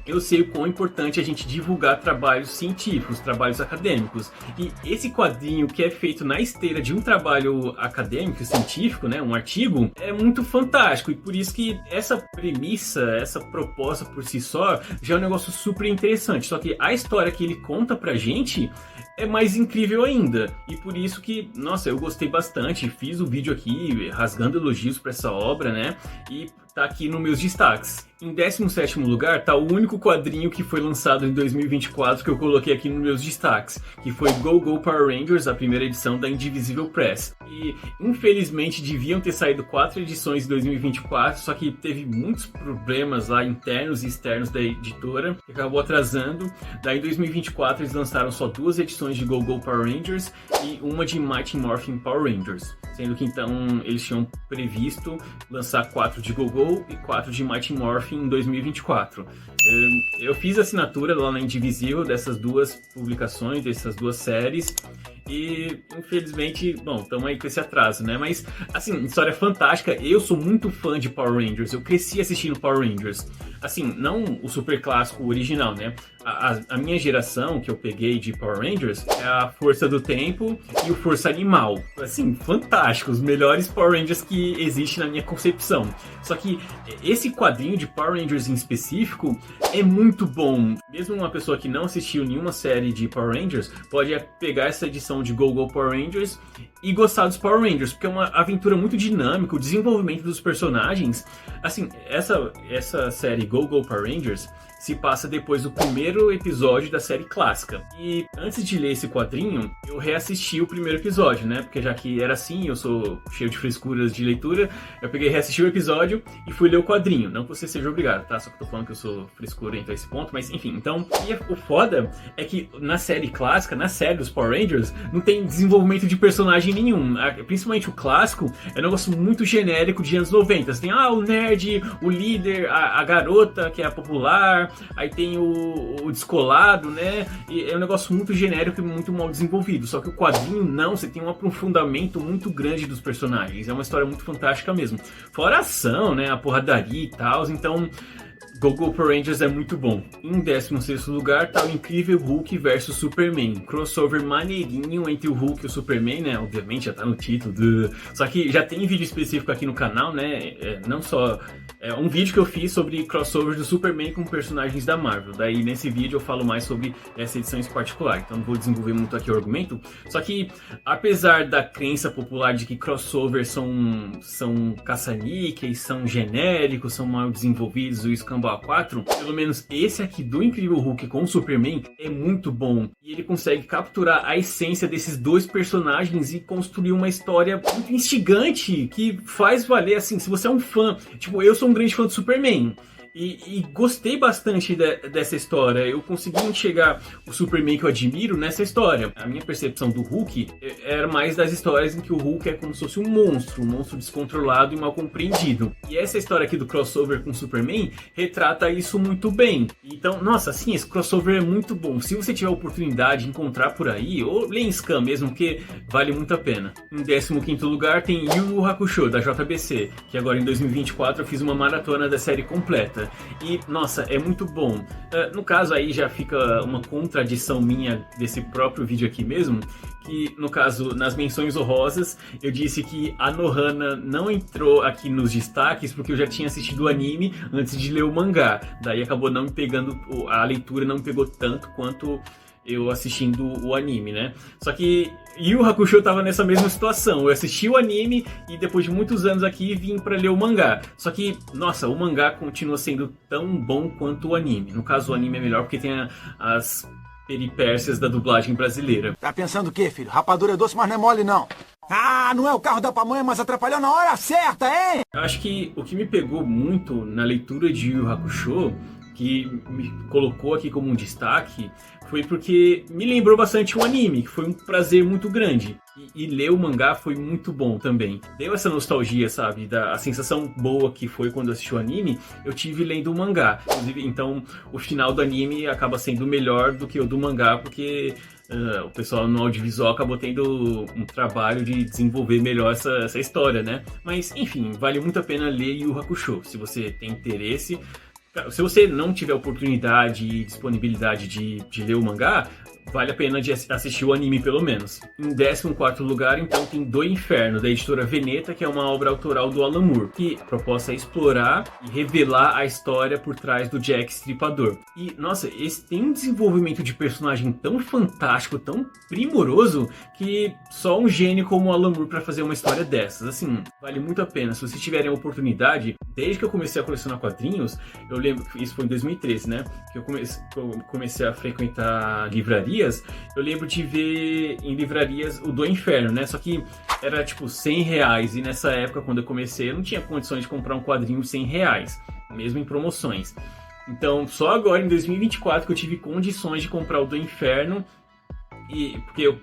Speaker 1: eu sei o quão importante a gente divulgar trabalhos científicos, trabalhos acadêmicos. E esse quadrinho que é feito na esteira de um trabalho acadêmico, científico, né, um artigo, é muito fantástico. E por isso que essa premissa, essa proposta por si só, já é um negócio super interessante. Só que a história que ele conta pra gente é mais incrível ainda. E por isso que, nossa, eu gostei bastante. Fiz o vídeo aqui rasgando elogios pra essa obra, né? E tá aqui nos meus destaques. Em 17º lugar tá o único quadrinho que foi lançado em 2024 que eu coloquei aqui nos meus destaques, que foi Go Go Power Rangers, a primeira edição da Indivisible Press. E infelizmente deviam ter saído 4 edições em 2024, só que teve muitos problemas lá internos e externos da editora, que acabou atrasando. Daí em 2024 eles lançaram só 2 edições de Go Go Power Rangers e uma de Mighty Morphin Power Rangers, sendo que então eles tinham previsto lançar 4 de Go Go Go e 4 de Mighty Morphin em 2024. Eu fiz assinatura lá na Indivisível dessas duas publicações, dessas duas séries. E, infelizmente, bom, estamos aí com esse atraso, né? Mas, assim, história fantástica. Eu sou muito fã de Power Rangers. Eu cresci assistindo Power Rangers. Assim, não o super clássico original, né? A minha geração que eu peguei de Power Rangers é a Força do Tempo e o Força Animal. Assim, fantástico. Os melhores Power Rangers que existem na minha concepção. Só que esse quadrinho de Power Rangers em específico é muito bom. Mesmo uma pessoa que não assistiu nenhuma série de Power Rangers pode pegar essa edição de Go Power Rangers e gostar dos Power Rangers, porque é uma aventura muito dinâmica, o desenvolvimento dos personagens. Assim, essa série Go Power Rangers se passa depois do primeiro episódio da série clássica. E antes de ler esse quadrinho, eu reassisti o primeiro episódio, né? Porque já que era assim, eu sou cheio de frescuras de leitura, eu peguei, reassisti o episódio e fui ler o quadrinho. Não que você seja obrigado, tá? Só que eu tô falando que eu sou frescurento a esse ponto, mas enfim. Então, o foda é que na série clássica, na série dos Power Rangers, não tem desenvolvimento de personagem nenhum. Principalmente o clássico é um negócio muito genérico de anos 90. Você tem, o nerd, o líder, a garota, que é a popular, aí tem o descolado, né? E é um negócio muito genérico e muito mal desenvolvido. Só que o quadrinho não, você tem um aprofundamento muito grande dos personagens. É uma história muito fantástica mesmo. Fora a ação, né? A porradaria e tal. Então, Go Power Rangers é muito bom. Em 16º lugar tá o Incrível Hulk vs Superman. Crossover maneirinho entre o Hulk e o Superman, né? Obviamente já tá no título. Só que já tem vídeo específico aqui no canal, né? Não só... É um vídeo que eu fiz sobre crossovers do Superman com personagens da Marvel. Daí nesse vídeo eu falo mais sobre essa edição em particular. Então não vou desenvolver muito aqui o argumento. Só que apesar da crença popular de que crossovers são caça-níqueis, são genéricos, são mal desenvolvidos, o escambau 4, pelo menos esse aqui do Incrível Hulk com o Superman é muito bom. E ele consegue capturar a essência desses dois personagens e construir uma história muito instigante que faz valer, assim, se você é um fã, tipo, eu sou um grande fã do Superman. E gostei bastante dessa história. Eu consegui enxergar o Superman que eu admiro nessa história. A minha percepção do Hulk era mais das histórias em que o Hulk é como se fosse um monstro descontrolado e mal compreendido. E essa história aqui do crossover com o Superman retrata isso muito bem. Então, nossa, assim, esse crossover é muito bom. Se você tiver a oportunidade de encontrar por aí, ou lê em scan mesmo, porque vale muito a pena. Em 15º lugar tem Yu Yu Hakusho, da JBC, que agora em 2024 eu fiz uma maratona da série completa. E, nossa, é muito bom. No caso aí já fica uma contradição minha desse próprio vídeo aqui mesmo, que no caso, nas menções honrosas, eu disse que a Nohana não entrou aqui nos destaques porque eu já tinha assistido o anime antes de ler o mangá. Daí acabou não me pegando, a leitura não me pegou tanto quanto eu assistindo o anime, né? Só que Yu Yu Hakusho tava nessa mesma situação. Eu assisti o anime e depois de muitos anos aqui vim pra ler o mangá. Só que, nossa, o mangá continua sendo tão bom quanto o anime. No caso, o anime é melhor porque tem as peripécias da dublagem brasileira.
Speaker 2: Tá pensando o quê, filho? Rapadura é doce, mas não é mole, não. Não é o carro da pamonha, mas atrapalhou na hora certa, hein?
Speaker 1: Eu acho que o que me pegou muito na leitura de Yu Yu Hakusho, que me colocou aqui como um destaque, foi porque me lembrou bastante o anime, que foi um prazer muito grande. E ler o mangá foi muito bom também. Deu essa nostalgia, sabe? A sensação boa que foi quando eu assisti o anime, eu tive lendo o mangá. Inclusive, então, o final do anime acaba sendo melhor do que o do mangá, porque o pessoal no audiovisual acabou tendo um trabalho de desenvolver melhor essa história, né? Mas, enfim, vale muito a pena ler Yu Yu Hakusho, se você tem interesse. Se você não tiver oportunidade e disponibilidade de ler o mangá, vale a pena de assistir o anime pelo menos. Em 14º lugar, então, tem Do Inferno, da editora Veneta, que é uma obra autoral do Alan Moore, que a proposta é explorar e revelar a história por trás do Jack Stripador. E, nossa, esse tem um desenvolvimento de personagem tão fantástico, tão primoroso, que só um gênio como o Alan Moore para fazer uma história dessas. Assim, vale muito a pena. Se vocês tiverem a oportunidade, desde que eu comecei a colecionar quadrinhos, eu lembro, isso foi em 2013, né? Que eu comecei a frequentar livrarias. Eu lembro de ver em livrarias o Do Inferno, né? Só que era tipo R$100 e nessa época, quando eu comecei, eu não tinha condições de comprar um quadrinho R$100, mesmo em promoções. Então, só agora em 2024 que eu tive condições de comprar o Do Inferno, porque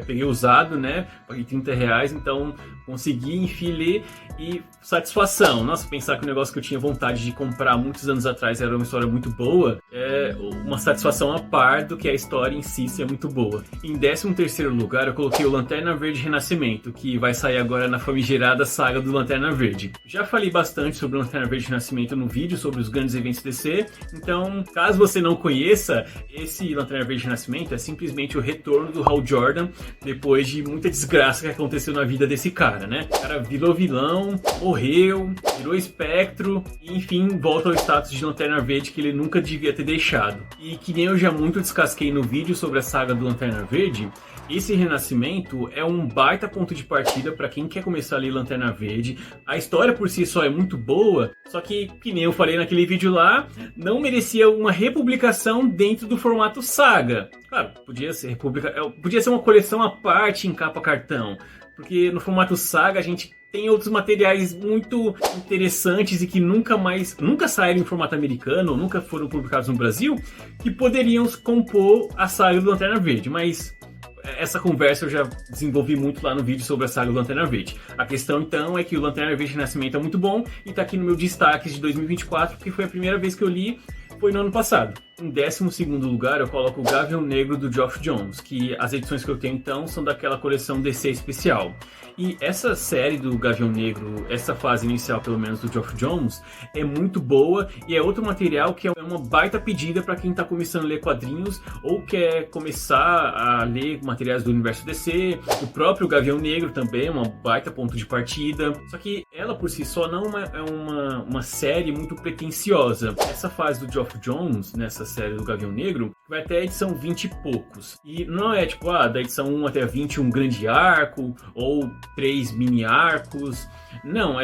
Speaker 1: peguei usado, né? Paguei R$30, então consegui, enfim, ler e satisfação. Nossa, pensar que o negócio que eu tinha vontade de comprar muitos anos atrás era uma história muito boa, é uma satisfação a par do que a história em si ser muito boa. Em 13º lugar, eu coloquei o Lanterna Verde Renascimento, que vai sair agora na famigerada saga do Lanterna Verde. Já falei bastante sobre o Lanterna Verde Renascimento no vídeo sobre os grandes eventos DC, então, caso você não conheça, esse Lanterna Verde Renascimento é simplesmente o retorno do Hal Jordan depois de muita desgraça que aconteceu na vida desse cara, né? O cara virou vilão, morreu, virou espectro e, enfim, volta ao status de Lanterna Verde que ele nunca devia ter deixado. E que nem eu já muito descasquei no vídeo sobre a saga do Lanterna Verde, esse renascimento é um baita ponto de partida para quem quer começar a ler Lanterna Verde. A história por si só é muito boa, só que nem eu falei naquele vídeo lá, não merecia uma republicação dentro do formato saga. Claro, podia ser uma coleção à parte em capa cartão, porque no formato saga a gente tem outros materiais muito interessantes e que nunca saíram em formato americano, ou nunca foram publicados no Brasil, que poderiam compor a saga do Lanterna Verde, mas essa conversa eu já desenvolvi muito lá no vídeo sobre a saga do Lanterna Verde. A questão então é que o Lanterna Verde Renascimento é muito bom e tá aqui no meu destaques de 2024, porque foi a primeira vez que eu li, foi no ano passado. Em 12º lugar eu coloco o Gavião Negro do Geoff Johns, que as edições que eu tenho então são daquela coleção DC especial. E essa série do Gavião Negro, essa fase inicial pelo menos do Geoff Johns, é muito boa e é outro material que é uma baita pedida para quem está começando a ler quadrinhos ou quer começar a ler materiais do universo DC. O próprio Gavião Negro também é uma baita ponto de partida, só que ela por si só não é uma série muito pretensiosa. Essa fase do Geoff Johns, nessa série do Gavião Negro, vai até a edição 20 e poucos. E não é tipo, da edição 1 até a 20 um grande arco, ou 3 mini arcos. Não,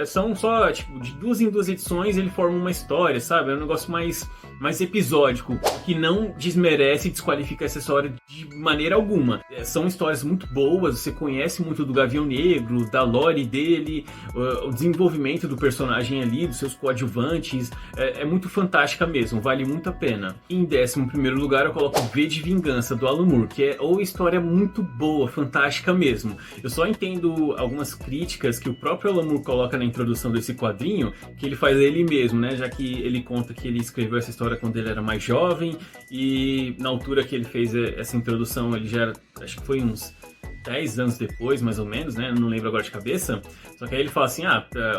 Speaker 1: são só, de 2 em 2 edições ele forma uma história, sabe? É um negócio mais episódico, que não desmerece e desqualifica essa história de maneira alguma. São histórias muito boas, você conhece muito do Gavião Negro, da lore dele, o desenvolvimento do personagem ali, dos seus coadjuvantes, é muito fantástica mesmo, vale muito a pena. Em 11º lugar eu coloco V de Vingança, do Alan Moore, que é uma história muito boa, fantástica mesmo. Eu só entendo algumas críticas que o próprio Alan Moore coloca na introdução desse quadrinho, que ele faz ele mesmo, né? Já que ele conta que ele escreveu essa história quando ele era mais jovem e na altura que ele fez essa introdução ele já era, acho que foi uns 10 anos depois, mais ou menos, né? Não lembro agora de cabeça. Só que aí ele fala assim,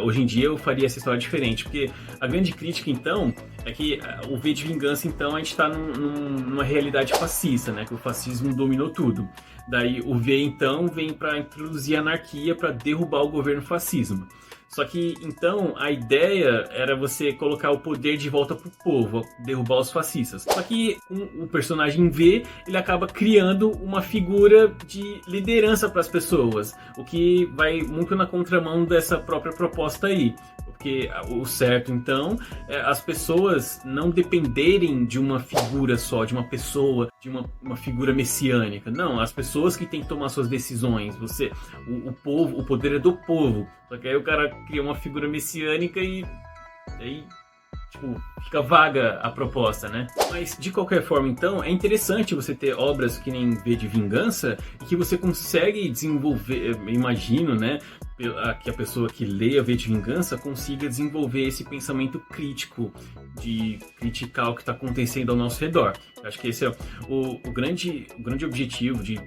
Speaker 1: hoje em dia eu faria essa história diferente. Porque a grande crítica, então, é que o V de Vingança, então, a gente está numa realidade fascista, né? Que o fascismo dominou tudo. Daí o V, então, vem para introduzir anarquia, para derrubar o governo fascismo. Só que, então, a ideia era você colocar o poder de volta pro povo, derrubar os fascistas. Só que o personagem V, ele acaba criando uma figura de liderança para as pessoas, o que vai muito na contramão dessa própria proposta aí. Porque o certo, então, é as pessoas não dependerem de uma figura só, de uma pessoa, de uma figura messiânica. Não, as pessoas que têm que tomar suas decisões. O povo, o poder é do povo. Só que aí o cara cria uma figura messiânica e aí, fica vaga a proposta, né? Mas, de qualquer forma, então, é interessante você ter obras que nem V de Vingança e que você consegue desenvolver, imagino, né? Que a pessoa que lê a V de Vingança consiga desenvolver esse pensamento crítico de criticar o que está acontecendo ao nosso redor. Eu acho que esse é o grande objetivo de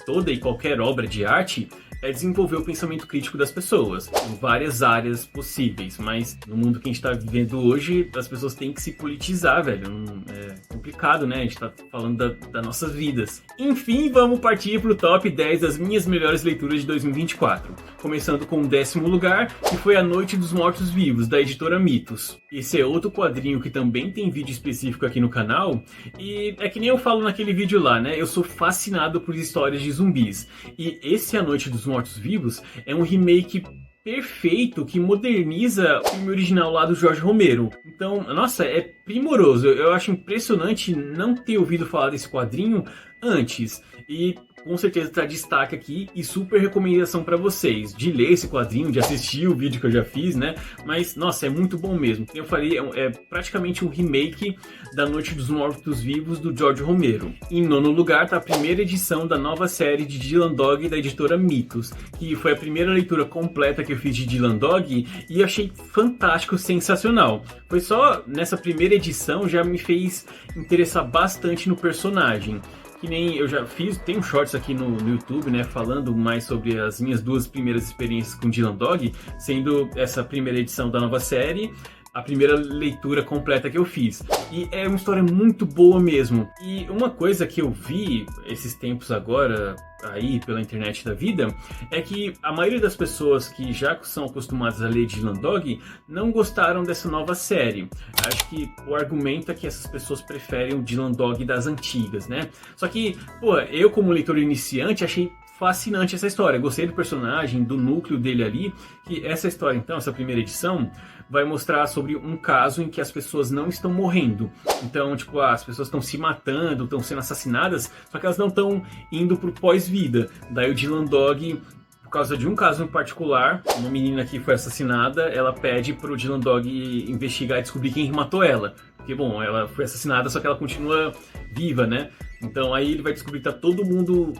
Speaker 1: toda e qualquer obra de arte, é desenvolver o pensamento crítico das pessoas em várias áreas possíveis, mas no mundo que a gente está vivendo hoje, as pessoas têm que se politizar, velho. É complicado, né? A gente tá falando das nossas vidas. Enfim, vamos partir pro top 10 das minhas melhores leituras de 2024. Começando com o 10º lugar, que foi A Noite dos Mortos-Vivos, da editora Mitos. Esse é outro quadrinho que também tem vídeo específico aqui no canal, e é que nem eu falo naquele vídeo lá, né? Eu sou fascinado por histórias de zumbis, e esse A Noite dos Mortos-Vivos é um remake perfeito que moderniza o filme original lá do Jorge Romero. Então, nossa, é primoroso. Eu acho impressionante não ter ouvido falar desse quadrinho antes. E com certeza tá destaque aqui e super recomendação para vocês de ler esse quadrinho, de assistir o vídeo que eu já fiz, né? Mas, nossa, é muito bom mesmo. Como eu falei, é praticamente um remake da Noite dos Mortos-Vivos do George Romero. Em nono lugar tá a primeira edição da nova série de Dylan Dog da editora Mitos, que foi a primeira leitura completa que eu fiz de Dylan Dog e eu achei fantástico, sensacional. Foi só nessa primeira edição já me fez interessar bastante no personagem. Que nem eu já fiz, tem um shorts aqui no YouTube, né, falando mais sobre as minhas duas primeiras experiências com Dylan Dog, sendo essa primeira edição da nova série a primeira leitura completa que eu fiz. E é uma história muito boa mesmo. E uma coisa que eu vi esses tempos agora, aí pela internet da vida, é que a maioria das pessoas que já são acostumadas a ler Dylan Dog não gostaram dessa nova série. Acho que o argumento é que essas pessoas preferem o Dylan Dog das antigas, né? Só que, pô, eu como leitor iniciante achei fascinante essa história. Gostei do personagem, do núcleo dele ali, que essa história então, essa primeira edição, vai mostrar sobre um caso em que as pessoas não estão morrendo. Então, tipo, as pessoas estão se matando, estão sendo assassinadas, só que elas não estão indo pro pós-vida. Daí o Dylan Dog, por causa de um caso em particular, uma menina que foi assassinada, ela pede pro Dylan Dog investigar e descobrir quem matou ela. Porque, bom, ela foi assassinada, só que ela continua viva, né? Então aí ele vai descobrir que tá todo mundo,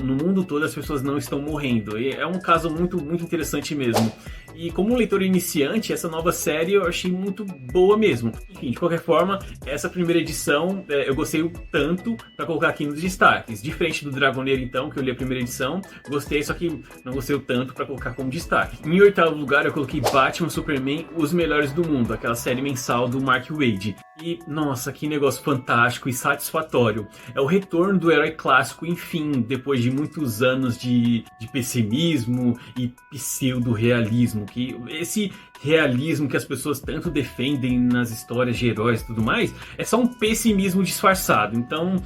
Speaker 1: no mundo todo as pessoas não estão morrendo. E é um caso muito, muito interessante mesmo. E como um leitor iniciante, essa nova série eu achei muito boa mesmo. Enfim, de qualquer forma, essa primeira edição eu gostei tanto para colocar aqui nos destaques. Diferente do Dragoneiro, então, que eu li a primeira edição, gostei, só que não gostei tanto para colocar como destaque. Em oitavo lugar, eu coloquei Batman Superman, Os Melhores do Mundo, aquela série mensal do Mark Waid. E, nossa, que negócio fantástico e satisfatório. É o retorno do herói clássico, enfim, depois de muitos anos de pessimismo e pseudo-realismo. Que esse realismo que as pessoas tanto defendem nas histórias de heróis e tudo mais, é só um pessimismo disfarçado. Então,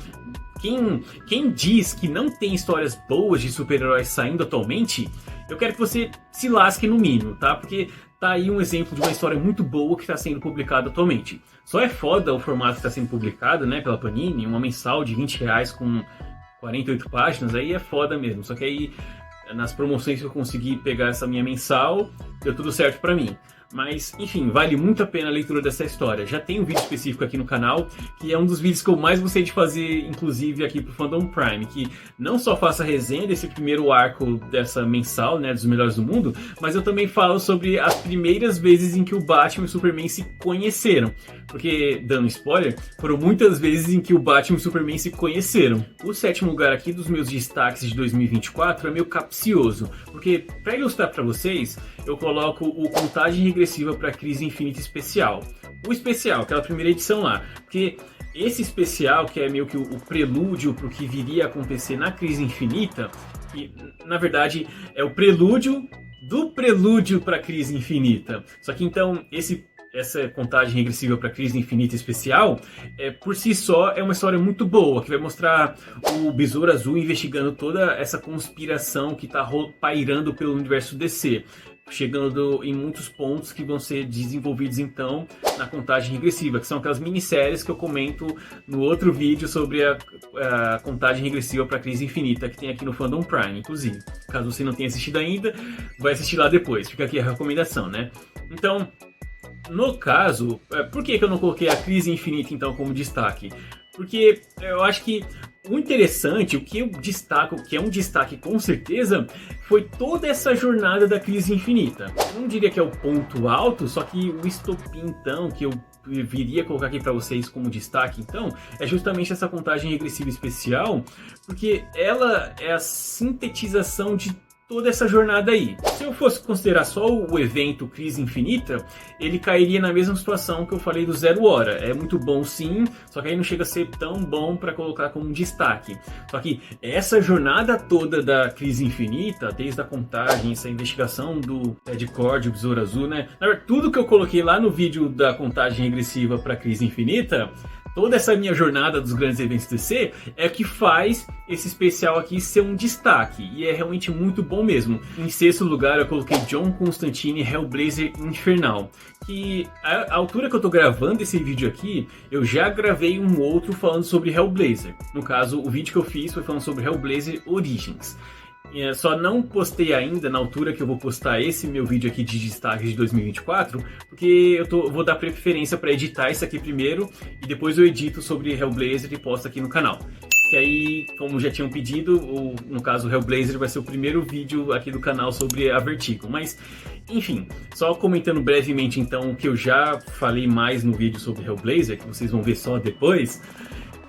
Speaker 1: quem diz que não tem histórias boas de super-heróis saindo atualmente, eu quero que você se lasque no mínimo, tá? Porque tá aí um exemplo de uma história muito boa que está sendo publicada atualmente. Só é foda o formato que está sendo publicado, né, pela Panini, uma mensal de R$20 com 48 páginas, aí é foda mesmo. Só que aí, nas promoções que eu consegui pegar essa minha mensal, deu tudo certo pra mim. Mas, enfim, vale muito a pena a leitura dessa história. Já tem um vídeo específico aqui no canal, que é um dos vídeos que eu mais gostei de fazer, inclusive aqui pro Fandom Prime, que não só faço a resenha desse primeiro arco dessa mensal, né, dos Melhores do Mundo, mas eu também falo sobre as primeiras vezes em que o Batman e o Superman se conheceram. Porque, dando spoiler, foram muitas vezes em que o Batman e o Superman se conheceram. O sétimo lugar aqui dos meus destaques de 2024 é meio capcioso, porque, para ilustrar para vocês, eu coloco o Contagem Regressiva para Crise Infinita Especial. O especial, aquela primeira edição lá. Porque esse especial, que é meio que o prelúdio para o que viria a acontecer na Crise Infinita, que na verdade é o prelúdio do prelúdio para a Crise Infinita. Só que então essa contagem regressiva para a Crise Infinita Especial, por si só, é uma história muito boa, que vai mostrar o Besouro Azul investigando toda essa conspiração que está pairando pelo universo DC, chegando em muitos pontos que vão ser desenvolvidos então na contagem regressiva, que são aquelas minisséries que eu comento no outro vídeo sobre a contagem regressiva para a Crise Infinita, que tem aqui no Fandom Prime, inclusive. Caso você não tenha assistido ainda, vai assistir lá depois, fica aqui a recomendação, né? Então, no caso, por que eu não coloquei a Crise Infinita então como destaque? Porque eu acho que o interessante, o que eu destaco, que é um destaque com certeza, foi toda essa jornada da Crise Infinita. Eu não diria que é o ponto alto, só que o estopim então, que eu viria colocar aqui para vocês como destaque então, é justamente essa contagem regressiva especial, porque ela é a sintetização de toda essa jornada aí. Se eu fosse considerar só o evento Crise Infinita, ele cairia na mesma situação que eu falei do Zero Hora. É muito bom sim, só que aí não chega a ser tão bom para colocar como destaque. Só que essa jornada toda da Crise Infinita, desde a contagem, essa investigação do Ted Kord, o Besouro Azul, né? Na verdade, tudo que eu coloquei lá no vídeo da contagem regressiva para Crise Infinita, toda essa minha jornada dos grandes eventos DC é o que faz esse especial aqui ser um destaque, e é realmente muito bom mesmo. Em sexto lugar eu coloquei John Constantine Hellblazer Infernal, que a altura que eu tô gravando esse vídeo aqui, eu já gravei um outro falando sobre Hellblazer. No caso, o vídeo que eu fiz foi falando sobre Hellblazer Origins. Só não postei ainda na altura que eu vou postar esse meu vídeo aqui de destaque de 2024, porque eu vou dar preferência para editar isso aqui primeiro e depois eu edito sobre Hellblazer e posto aqui no canal. Que aí, como já tinham pedido, no caso o Hellblazer vai ser o primeiro vídeo aqui do canal sobre a Vertigo. Mas, enfim, só comentando brevemente então o que eu já falei mais no vídeo sobre Hellblazer, que vocês vão ver só depois.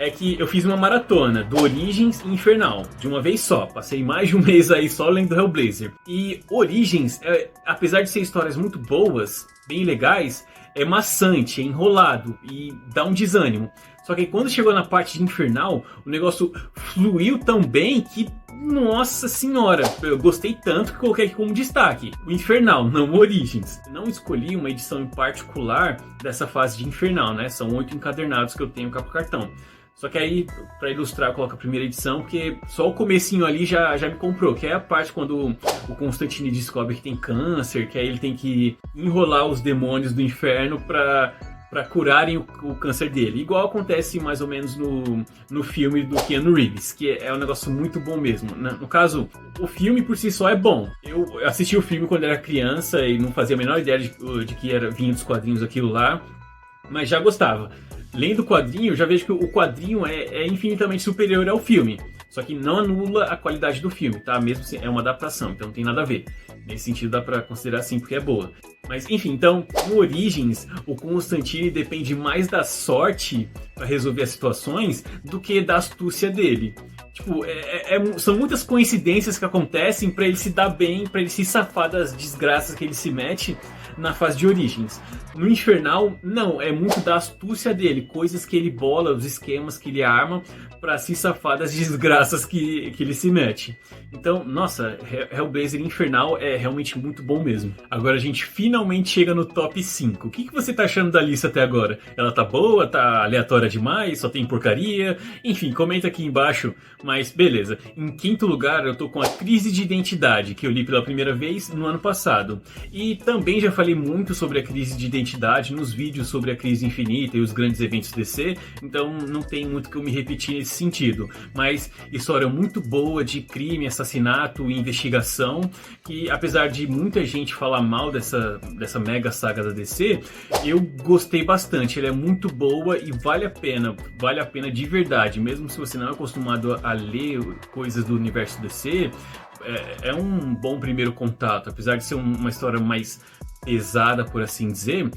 Speaker 1: É que eu fiz uma maratona do Origins e Infernal, de uma vez só. Passei mais de um mês aí só lendo Hellblazer. E Origins, apesar de ser histórias muito boas, bem legais, é maçante, é enrolado e dá um desânimo. Só que quando chegou na parte de Infernal, o negócio fluiu tão bem que, nossa senhora, eu gostei tanto que coloquei aqui como destaque. O Infernal, não o Origins. Não escolhi uma edição em particular dessa fase de Infernal, né? São 8 encadernados que eu tenho capa cartão. Só que aí, pra ilustrar, eu coloco a primeira edição, porque só o comecinho ali já me comprou, que é a parte quando o Constantine descobre que tem câncer, que aí ele tem que enrolar os demônios do inferno pra curarem o câncer dele. Igual acontece mais ou menos no filme do Keanu Reeves, que é um negócio muito bom mesmo. No caso, o filme por si só é bom. Eu assisti o filme quando era criança e não fazia a menor ideia de que vinha dos quadrinhos aquilo lá, mas já gostava. Lendo o quadrinho, já vejo que o quadrinho é infinitamente superior ao filme. Só que não anula a qualidade do filme, tá? Mesmo se é uma adaptação, então não tem nada a ver. Nesse sentido dá pra considerar assim, porque é boa. Mas enfim, então, no Origins, o Constantine depende mais da sorte pra resolver as situações do que da astúcia dele. Tipo, são muitas coincidências que acontecem pra ele se dar bem, pra ele se safar das desgraças que ele se mete na fase de Origins. No Infernal, não, é muito da astúcia dele, coisas que ele bola, os esquemas que ele arma pra se safar das desgraças que ele se mete. Então, nossa, Hellblazer Infernal é realmente muito bom mesmo. Agora a gente finalmente chega no top 5. O que você tá achando da lista até agora? Ela tá boa? Tá aleatória demais? Só tem porcaria? Enfim, comenta aqui embaixo, mas beleza. Em quinto lugar, eu tô com a Crise de Identidade, que eu li pela primeira vez no ano passado. E também já falei muito sobre a crise de identidade nos vídeos sobre a crise infinita e os grandes eventos DC, então não tem muito que eu me repetir nesse sentido. Mas história muito boa de crime, assassinato e investigação, que apesar de muita gente falar mal dessa mega saga da DC, eu gostei bastante. Ela é muito boa e vale a pena de verdade, mesmo se você não é acostumado a ler coisas do universo DC. É um bom primeiro contato, apesar de ser uma história mais pesada, por assim dizer,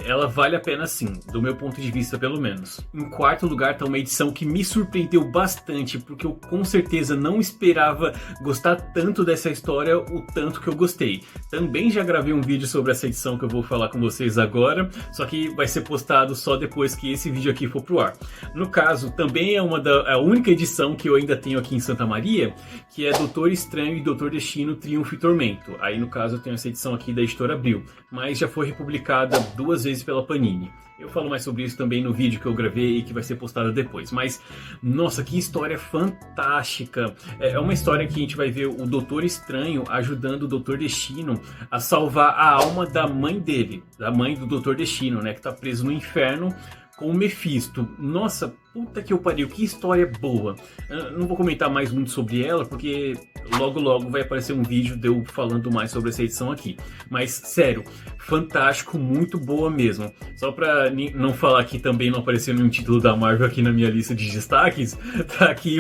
Speaker 1: ela vale a pena sim, do meu ponto de vista pelo menos. Em quarto lugar tá uma edição que me surpreendeu bastante, porque eu com certeza não esperava gostar tanto dessa história, o tanto que eu gostei. Também já gravei um vídeo sobre essa edição que eu vou falar com vocês agora, só que vai ser postado só depois que esse vídeo aqui for pro ar. No caso, também é a única edição que eu ainda tenho aqui em Santa Maria, que é Doutor Estranho e Doutor Destino, Triunfo e Tormento. Aí no caso eu tenho essa edição aqui da editora Abril, mas já foi republicada 2 vezes pela Panini. Eu falo mais sobre isso também no vídeo que eu gravei e que vai ser postado depois. Mas, nossa, que história fantástica. É uma história que a gente vai ver o Doutor Estranho ajudando o Doutor Destino a salvar a alma da mãe dele, da mãe do Doutor Destino, né, que tá preso no inferno com o Mephisto. Nossa, puta que eu pariu, que história boa. Eu não vou comentar mais muito sobre ela, porque logo vai aparecer um vídeo de eu falando mais sobre essa edição aqui. Mas, sério, fantástico, muito boa mesmo. Só pra não falar que também não apareceu nenhum título da Marvel aqui na minha lista de destaques, tá aqui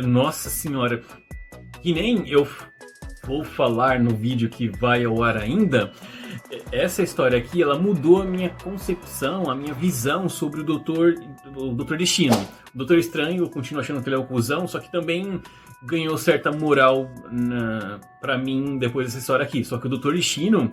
Speaker 1: Nossa senhora, que nem eu vou falar no vídeo que vai ao ar ainda. Essa história aqui, ela mudou a minha concepção, a minha visão sobre o Doutor Destino. O Doutor Estranho, eu continuo achando que ele é o cuzão, só que também ganhou certa moral pra mim depois dessa história aqui. Só que o Doutor Destino,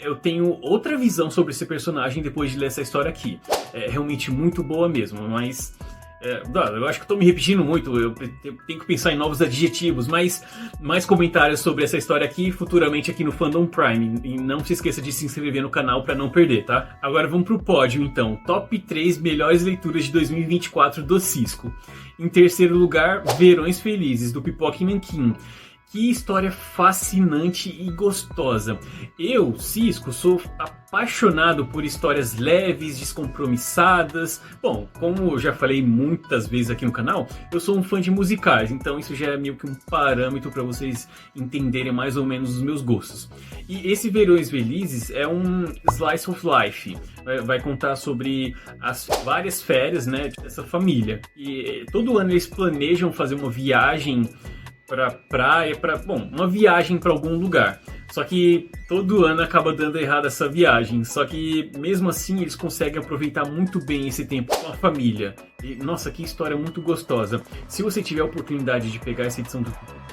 Speaker 1: eu tenho outra visão sobre esse personagem depois de ler essa história aqui. É realmente muito boa mesmo, mas Eu acho que eu tô me repetindo muito, eu tenho que pensar em novos adjetivos, mas mais comentários sobre essa história aqui futuramente aqui no Fandom Prime. E não se esqueça de se inscrever no canal pra não perder, tá? Agora vamos pro pódio então. Top 3 melhores leituras de 2024 do Cisco. Em terceiro lugar, Verões Felizes, do Pipoca e Nanquim. Que história fascinante e gostosa. Eu, Cisco, sou apaixonado por histórias leves, descompromissadas. Bom, como eu já falei muitas vezes aqui no canal, eu sou um fã de musicais, então isso já é meio que um parâmetro para vocês entenderem mais ou menos os meus gostos. E esse Verões Felizes é um slice of life. Vai contar sobre as várias férias, né, dessa família. E todo ano eles planejam fazer uma viagem pra praia, uma viagem para algum lugar. Só que todo ano acaba dando errado essa viagem. Só que mesmo assim eles conseguem aproveitar muito bem esse tempo com a família. E, nossa, que história muito gostosa. Se você tiver a oportunidade de pegar essa edição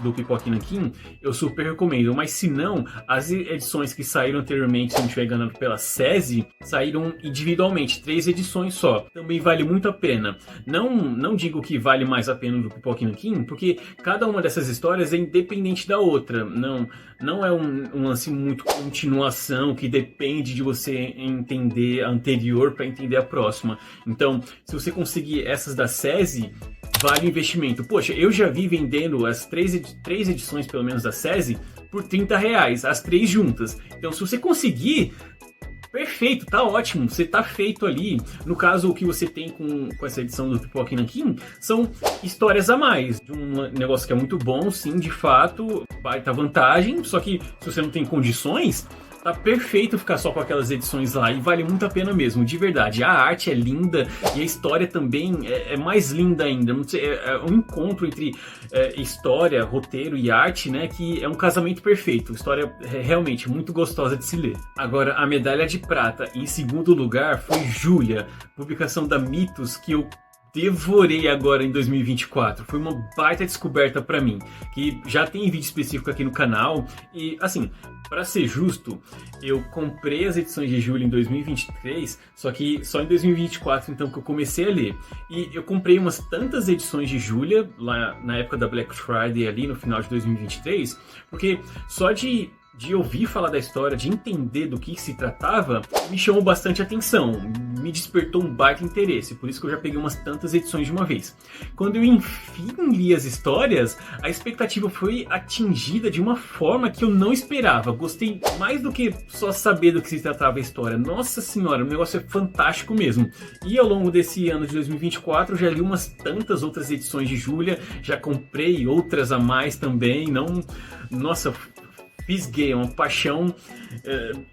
Speaker 1: do Pipoca e Nanquim, eu super recomendo. Mas se não, as edições que saíram anteriormente, se não estiver enganado, pela SESI, saíram individualmente, 3 edições só. Também vale muito a pena. Não digo que vale mais a pena do Pipoca e Nanquim, porque cada uma dessas histórias é independente da outra. Não é um lance muito continuação que depende de você entender a anterior para entender a próxima. Então, se você conseguir essas da SESI, vale o investimento. Poxa, eu já vi vendendo as três edições, pelo menos da SESI, por R$30, as 3 juntas. Então, se você conseguir, perfeito, tá ótimo, você tá feito ali. No caso, o que você tem com essa edição do Pipoca e Nanquim são histórias a mais. De um negócio que é muito bom, sim, de fato, baita vantagem, só que se você não tem condições, tá perfeito ficar só com aquelas edições lá e vale muito a pena mesmo, de verdade. A arte é linda e a história também é mais linda ainda. É um encontro entre história, roteiro e arte, né? Que é um casamento perfeito. História realmente muito gostosa de se ler. Agora, a medalha de prata em segundo lugar foi Júlia, publicação da Mitos, que eu devorei agora em 2024. Foi uma baita descoberta pra mim, que já tem vídeo específico aqui no canal. E assim, pra ser justo, eu comprei as edições de Júlia em 2023, só que só em 2024 então que eu comecei a ler. E eu comprei umas tantas edições de Júlia lá na época da Black Friday, ali no final de 2023, porque só de ouvir falar da história, de entender do que se tratava, me chamou bastante atenção, me despertou um baita interesse, por isso que eu já peguei umas tantas edições de uma vez. Quando eu enfim li as histórias, a expectativa foi atingida de uma forma que eu não esperava. Gostei mais do que só saber do que se tratava a história. Nossa senhora, o negócio é fantástico mesmo. E ao longo desse ano de 2024, eu já li umas tantas outras edições de Júlia, já comprei outras a mais também, Nossa, fisguei, é uma paixão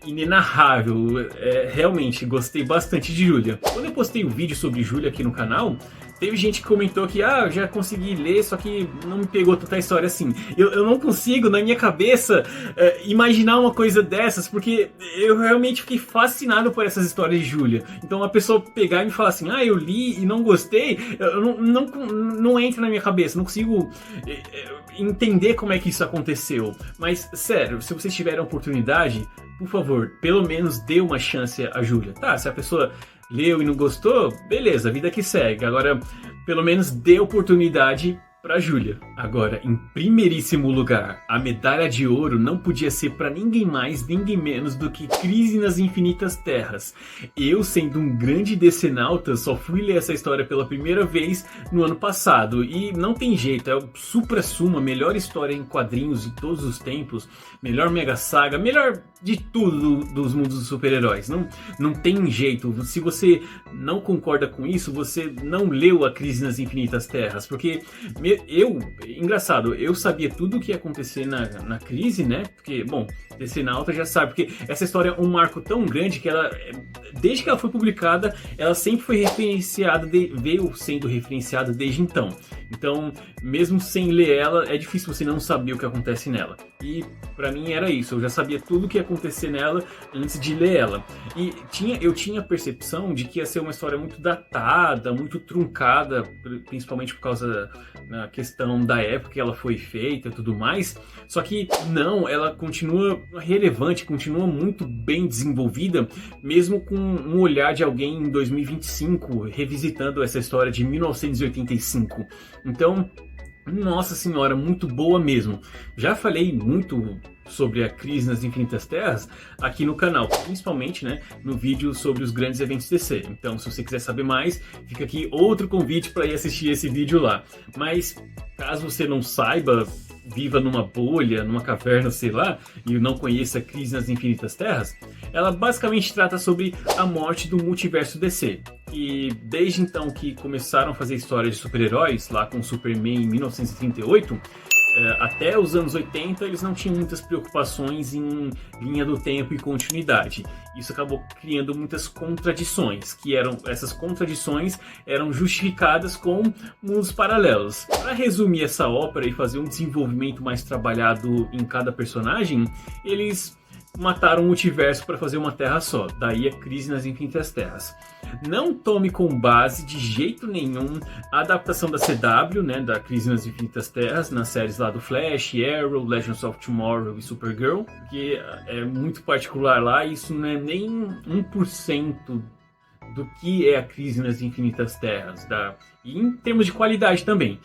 Speaker 1: inenarrável. Realmente, gostei bastante de Júlia. Quando eu postei o vídeo sobre Júlia aqui no canal, teve gente que comentou que eu já consegui ler, só que não me pegou tanta história assim. Eu não consigo, na minha cabeça, imaginar uma coisa dessas, porque eu realmente fiquei fascinado por essas histórias de Júlia. Então a pessoa pegar e me falar assim, eu li e não gostei, não entra na minha cabeça, não consigo entender como é que isso aconteceu. Mas, sério, se vocês tiverem a oportunidade, por favor, pelo menos dê uma chance a Júlia. Tá, se a pessoa leu e não gostou, beleza, vida que segue. Agora, pelo menos dê oportunidade para Júlia. Agora, em primeiríssimo lugar, a medalha de ouro não podia ser para ninguém mais, ninguém menos do que Crise nas Infinitas Terras. Eu, sendo um grande decenauta, só fui ler essa história pela primeira vez no ano passado. E não tem jeito, é o supra-suma, melhor história em quadrinhos de todos os tempos, melhor mega saga, melhor de tudo dos mundos dos super-heróis. Não tem jeito. Se você não concorda com isso, você não leu a Crise nas Infinitas Terras, porque engraçado, eu sabia tudo o que ia acontecer na crise, né? Porque, bom, Decenalta já sabe, porque essa história é um marco tão grande que ela, desde que ela foi publicada, ela sempre foi referenciada, veio sendo referenciada desde então. Então, mesmo sem ler ela, é difícil você não saber o que acontece nela. E pra mim era isso, eu já sabia tudo o que ia acontecer nela antes de ler ela. E eu tinha a percepção de que ia ser uma história muito datada, muito truncada, principalmente por causa da questão da época que ela foi feita e tudo mais. Só que não, ela continua relevante, continua muito bem desenvolvida, mesmo com um olhar de alguém em 2025 revisitando essa história de 1985. Então, nossa senhora, muito boa mesmo. Já falei muito sobre a Crise nas Infinitas Terras aqui no canal, principalmente, né, no vídeo sobre os grandes eventos DC. Então, se você quiser saber mais, fica aqui outro convite para ir assistir esse vídeo lá. Mas caso você não saiba, viva numa bolha, numa caverna, sei lá, e não conheça a Crise nas Infinitas Terras, ela basicamente trata sobre a morte do multiverso DC. E desde então que começaram a fazer histórias de super-heróis, lá com Superman em 1938, até os anos 80 eles não tinham muitas preocupações em linha do tempo e continuidade. Isso acabou criando muitas contradições, essas contradições eram justificadas com mundos paralelos. Para resumir essa ópera e fazer um desenvolvimento mais trabalhado em cada personagem, eles mataram o multiverso para fazer uma terra só, daí a Crise nas Infinitas Terras. Não tome como base de jeito nenhum a adaptação da CW, né, da Crise nas Infinitas Terras, nas séries lá do Flash, Arrow, Legends of Tomorrow e Supergirl, porque é muito particular lá, e isso não é nem 1% do que é a Crise nas Infinitas Terras, e em termos de qualidade também.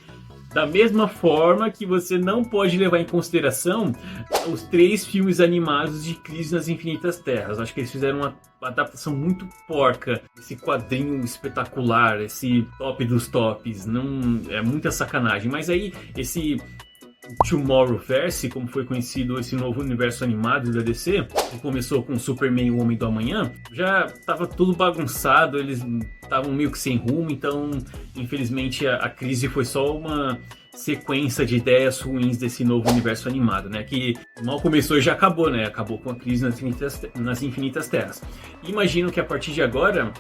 Speaker 1: Da mesma forma que você não pode levar em consideração os 3 filmes animados de Crise nas Infinitas Terras. Acho que eles fizeram uma adaptação muito porca. Esse quadrinho espetacular, esse top dos tops, não é muita sacanagem. Mas aí, esse Tomorrowverse, como foi conhecido esse novo universo animado da DC, que começou com Superman e o Homem do Amanhã, já estava tudo bagunçado, eles estavam meio que sem rumo, então infelizmente a crise foi só uma sequência de ideias ruins desse novo universo animado, né? Que mal começou e já acabou, né? Acabou com a Crise nas Infinitas Terras. E imagino que a partir de agora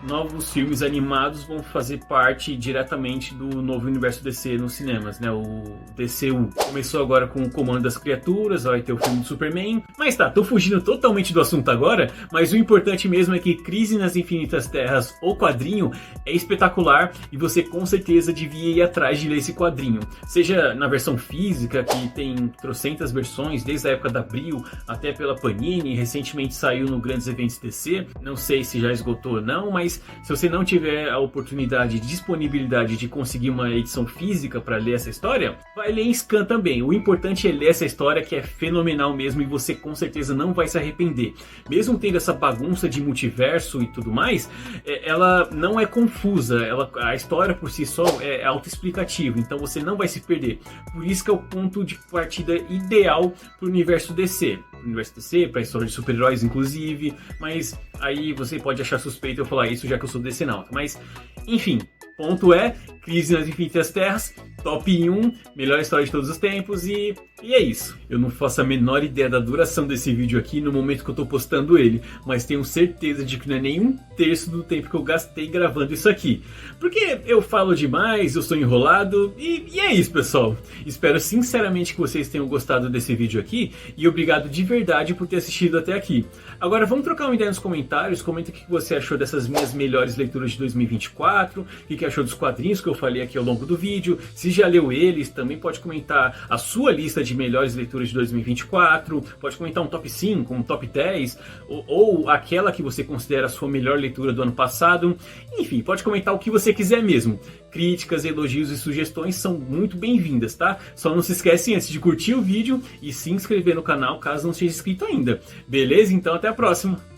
Speaker 1: novos filmes animados vão fazer parte diretamente do novo universo DC nos cinemas, né? O DCU. Começou agora com o Comando das Criaturas, vai ter o filme do Superman. Mas tá, tô fugindo totalmente do assunto agora, mas o importante mesmo é que Crise nas Infinitas Terras, o quadrinho, é espetacular e você com certeza devia ir atrás de ler esse quadrinho. Seja na versão física, que tem trocentas versões, desde a época da Abril até pela Panini, recentemente saiu no Grandes Eventos DC. Não sei se já esgotou ou não, mas se você não tiver a oportunidade e disponibilidade de conseguir uma edição física para ler essa história, vai ler em scan também. O importante é ler essa história, que é fenomenal mesmo, e você com certeza não vai se arrepender. Mesmo tendo essa bagunça de multiverso e tudo mais, ela não é confusa, a história por si só é autoexplicativa, então você não vai se perder. Por isso que é o ponto de partida ideal para o universo DC. Para a história de super-heróis, inclusive, mas aí você pode achar suspeito eu falar isso, já que eu sou DC-nauta. Mas, enfim, ponto é, Crise nas Infinitas Terras, top 1, melhor história de todos os tempos, e é isso. Eu não faço a menor ideia da duração desse vídeo aqui no momento que eu tô postando ele, mas tenho certeza de que não é nem 1/3 do tempo que eu gastei gravando isso aqui. Porque eu falo demais, eu sou enrolado, e é isso, pessoal. Espero sinceramente que vocês tenham gostado desse vídeo aqui, e obrigado de verdade por ter assistido até aqui. Agora vamos trocar uma ideia nos comentários, comenta o que você achou dessas minhas melhores leituras de 2024, o que achou dos quadrinhos que eu falei aqui ao longo do vídeo, se já leu eles, também pode comentar a sua lista de melhores leituras de 2024, pode comentar um top 5, um top 10, ou aquela que você considera a sua melhor leitura do ano passado, enfim, pode comentar o que você quiser mesmo. Críticas, elogios e sugestões são muito bem-vindas, tá? Só não se esquece antes de curtir o vídeo e se inscrever no canal caso não seja inscrito ainda. Beleza? Então até a próxima!